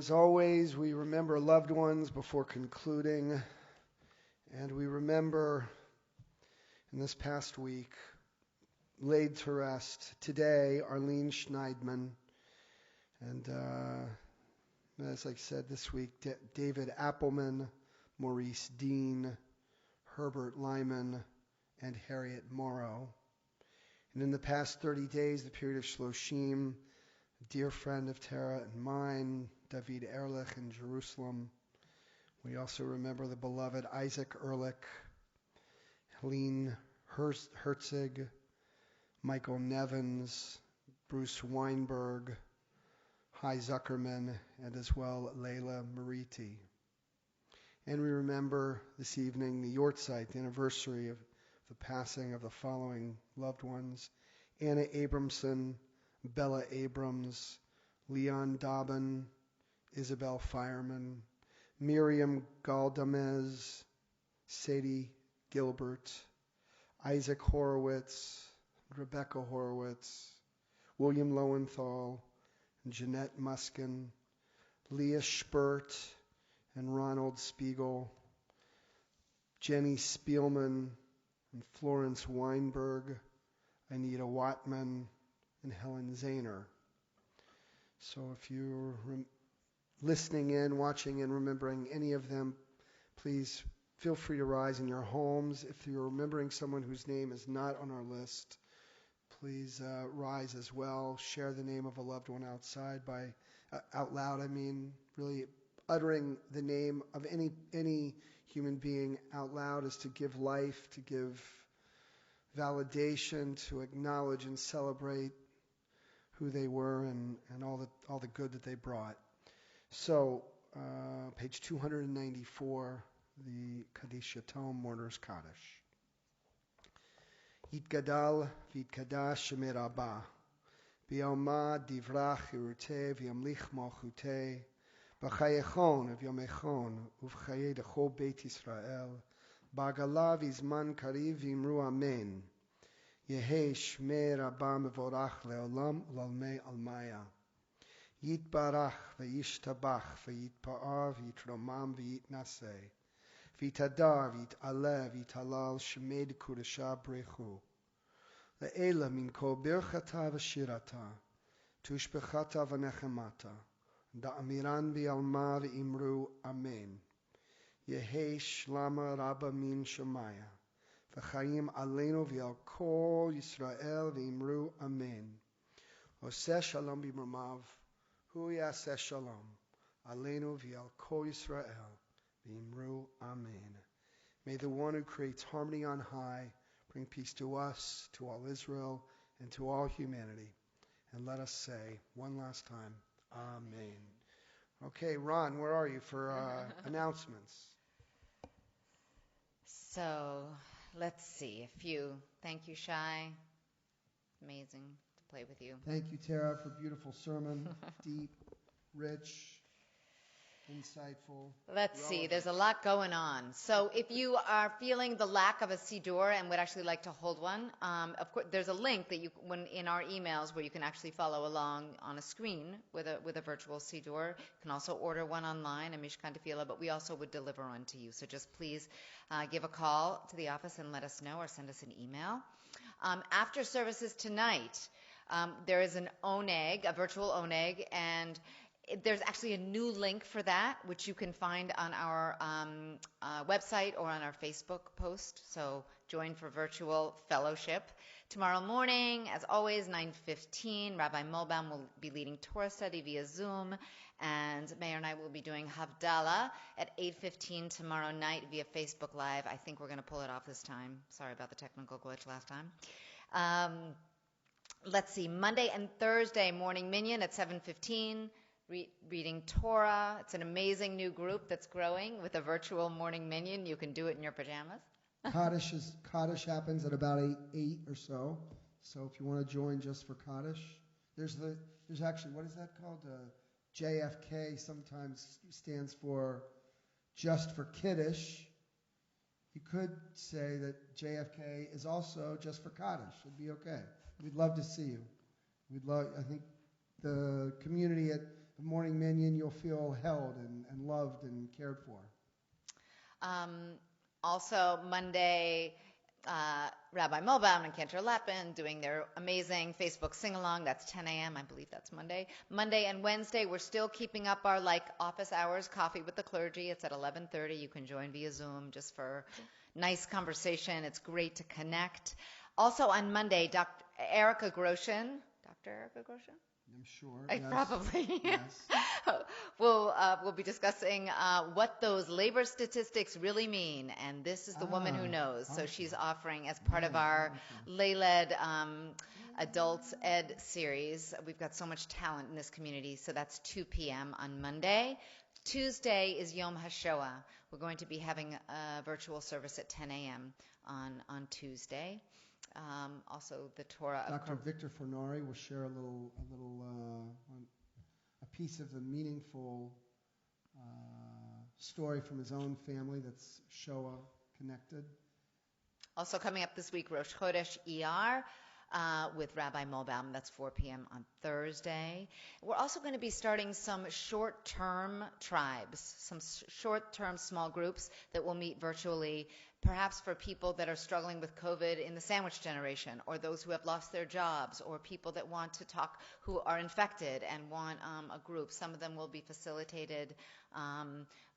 As always, we remember loved ones before concluding, and we remember in this past week, laid to rest today, Arlene Schneidman, and as I said this week, David Appelman, Maurice Dean, Herbert Lyman, and Harriet Morrow. And in the past 30 days, the period of Shloshim, a dear friend of Tara and mine, David Ehrlich in Jerusalem. We also remember the beloved Isaac Ehrlich, Helene Herzig, Michael Nevins, Bruce Weinberg, Hai Zuckerman, and as well Leila Mariti. And we remember this evening the Yortzeit, the anniversary of the passing of the following loved ones: Anna Abramson, Bella Abrams, Leon Dobbin, Isabel Fireman, Miriam Galdamez, Sadie Gilbert, Isaac Horowitz, Rebecca Horowitz, William Lowenthal, and Jeanette Muskin, Leah Spurt, and Ronald Spiegel, Jenny Spielman, and Florence Weinberg, Anita Watman, and Helen Zahner. So if you're listening in, watching, and remembering any of them, please feel free to rise in your homes. If you're remembering someone whose name is not on our list, please rise as well. Share the name of a loved one out loud. Really uttering the name of any human being out loud is to give life, to give validation, to acknowledge and celebrate who they were and all the good that they brought. So, page 294, the Kaddish Yatom, Mourner's Kaddish. Yitgadal v'yitkadash Shemei Rabbah, b'yoma divrach yiruteh v'yamlich malchuteh, b'chayechon v'yomechon uv'chayei d'chol Beit Yisrael, b'agala v'izman kariv v'imru amen. Yehei Shmei Rabbah mevorach le'olam u'lalmei almaya. Yitbarach v'yishtabach v'yitpa'ar v'yitromam v'yitnaseh. V'itadar v'yitaleh v'yitalal Shmei d'Kudashah brechu. Le'ela min kol birchata v'shirata, tushbechata v'nechemata, da'amiran v'yalma v'imru amen. Yehei shlama rabba min shemaya, v'chayim aleinu v'yal kol Yisrael v'imru amen. Oseh shalom b'mamav, hu yaseh shalom, aleinu v'yal kol Yisrael v'imru amen. May the one who creates harmony on high bring peace to us, to all Israel, and to all humanity. And let us say one last time, amen. Okay, Ron, where are you for announcements? So, let's see. A few. Thank you, Shai. Amazing to play with you. Thank you, Tara, for a beautiful sermon. Deep, rich, insightful. Let's see. There's a lot going on. So if you are feeling the lack of a siddur and would actually like to hold one, of course, there's a link that in our emails where you can actually follow along on a screen with a virtual siddur. You can also order one online, a Mishkan Tefillah, but we also would deliver one to you. So just please give a call to the office and let us know, or send us an email. After services tonight, there is an oneg, a virtual oneg, and there's actually a new link for that, which you can find on our website or on our Facebook post. So join for virtual fellowship. Tomorrow morning, as always, 9:15, Rabbi Molbaum will be leading Torah study via Zoom, and Mayor and I will be doing Havdalah at 8:15 tomorrow night via Facebook Live. I think we're going to pull it off this time. Sorry about the technical glitch last time. Let's see, Monday and Thursday morning minyan at 7:15. Reading Torah. It's an amazing new group that's growing with a virtual morning minyan. You can do it in your pajamas. Kaddish happens at about 8 or so. So if you want to join just for Kaddish, there's actually, what is that called? JFK sometimes stands for just for Kiddush. You could say that JFK is also just for Kaddish. It'd be okay. We'd love to see you. I think the community at morning minyan, you'll feel held and loved and cared for. Also, Monday, Rabbi Mobam and Cantor Lapin doing their amazing Facebook sing-along. That's 10 a.m. I believe that's Monday. Monday and Wednesday, we're still keeping up our office hours, coffee with the clergy. It's at 11:30. You can join via Zoom just for nice conversation. It's great to connect. Also on Monday, Dr. Erica Groshin. I'm sure. Yes. Probably. Yes. We'll be discussing what those labor statistics really mean, and this is the woman who knows. So she's offering, as part of our lay-led adults ed series. We've got so much talent in this community, so that's 2 p.m. on Monday. Tuesday is Yom HaShoah. We're going to be having a virtual service at 10 a.m. on Tuesday. Also, the Torah. Dr. Victor Fornari will share a piece of the meaningful story from his own family that's Shoah connected. Also coming up this week, Rosh Chodesh ER with Rabbi Molbaum. That's 4 p.m. on Thursday. We're also going to be starting some short-term tribes, some short-term small groups that will meet virtually, perhaps for people that are struggling with COVID in the sandwich generation, or those who have lost their jobs, or people that want to talk who are infected and want a group. Some of them will be facilitated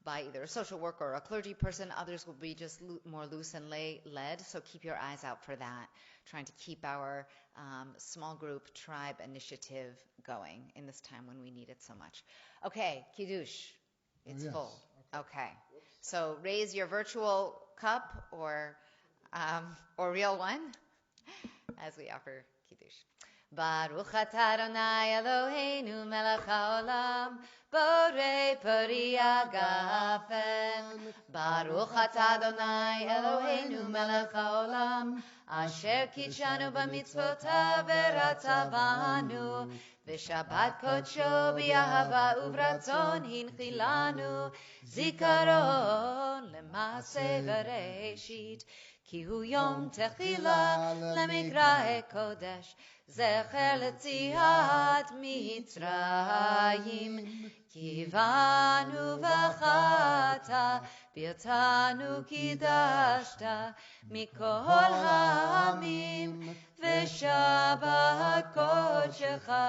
by either a social worker or a clergy person. Others will be just more loose and lay-led, so keep your eyes out for that, trying to keep our small group tribe initiative going in this time when we need it so much. Okay, Kiddush. It's full. Okay. So raise your virtual cup or real one as we offer Kiddush. Baruch atah Adonai Eloheinu melech haolam borei peri hagafen. Baruch atah Adonai Eloheinu melech haolam asher kitshanu b'mitzvotav v'ratzavanu v'shabbat kodsho b'yahava uvratzon hinchilanu zikaron l'maaseh bereshit ki hu yom techila lemikra'e kodesh zecher letziat mitzrayim kivanu v'chata birtanu kidashta mikol ha'amim v'shabbat kodshecha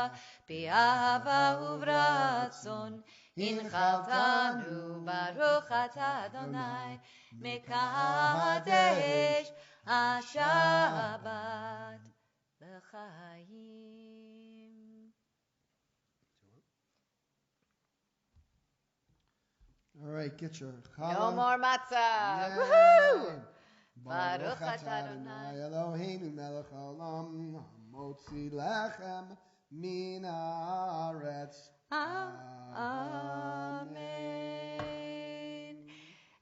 b'yahava uvratzon Inchaltanu Baruch atah Adonai Mekadesh HaShabbat L'chaim. All right, get your No challah. more matzah. Yay. Woohoo! Baruch Baruch atah atah Adonai Eloheinu melech haolam hamotzi lechem min haaretz. Amen.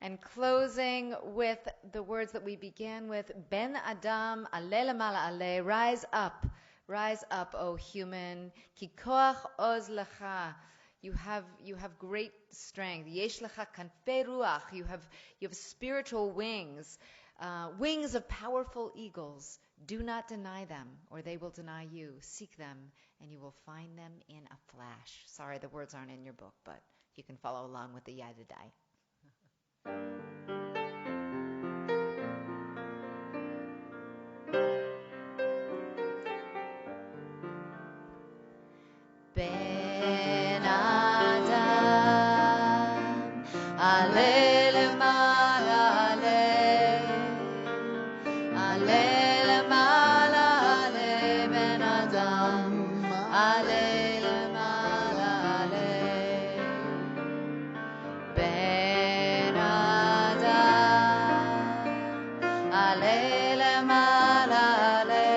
And closing with the words that we began with, Ben Adam, Ale lamala ale, rise up, O human, ki koach oz lecha. You have great strength. Yesh lecha kanfei ruach. You have spiritual wings, wings of powerful eagles. Do not deny them, or they will deny you. Seek them, and you will find them in a flash. Sorry, the words aren't in your book, but you can follow along with the Yadidai. Ben Adam, Ale lemala ale, Ale lemala ale, Ben Adam, Ale lemala ale, Ben Adam, Ale lemala ale,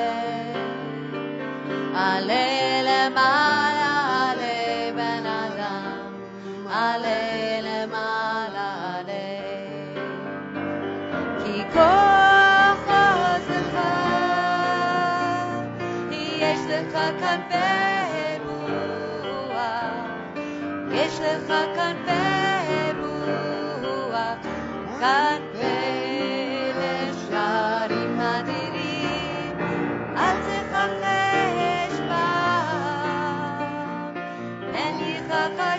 Ale lemala ale, Ben Adam, Ale lemala ale, ki koach oz lecha, יש לך כנפי רוח, יש לך כנפי רוח, כנפי לשערים אדירים, אל תכחש בם, אין יכחש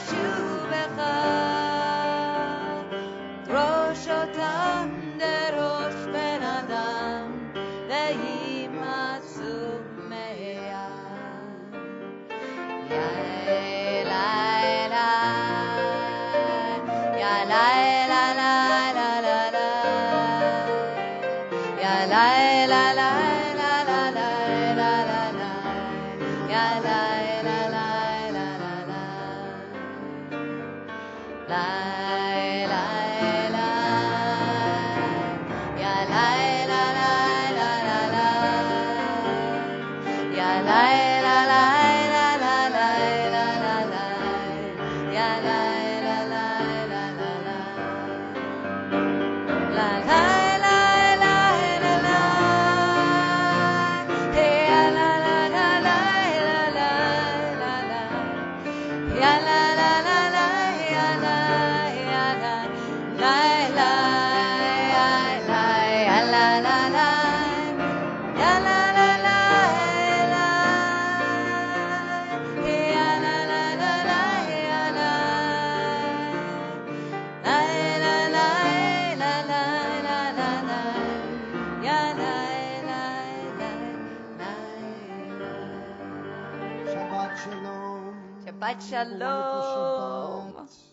Shabbat shalom. Shabbat Have a wonderful shalom. Shabbat.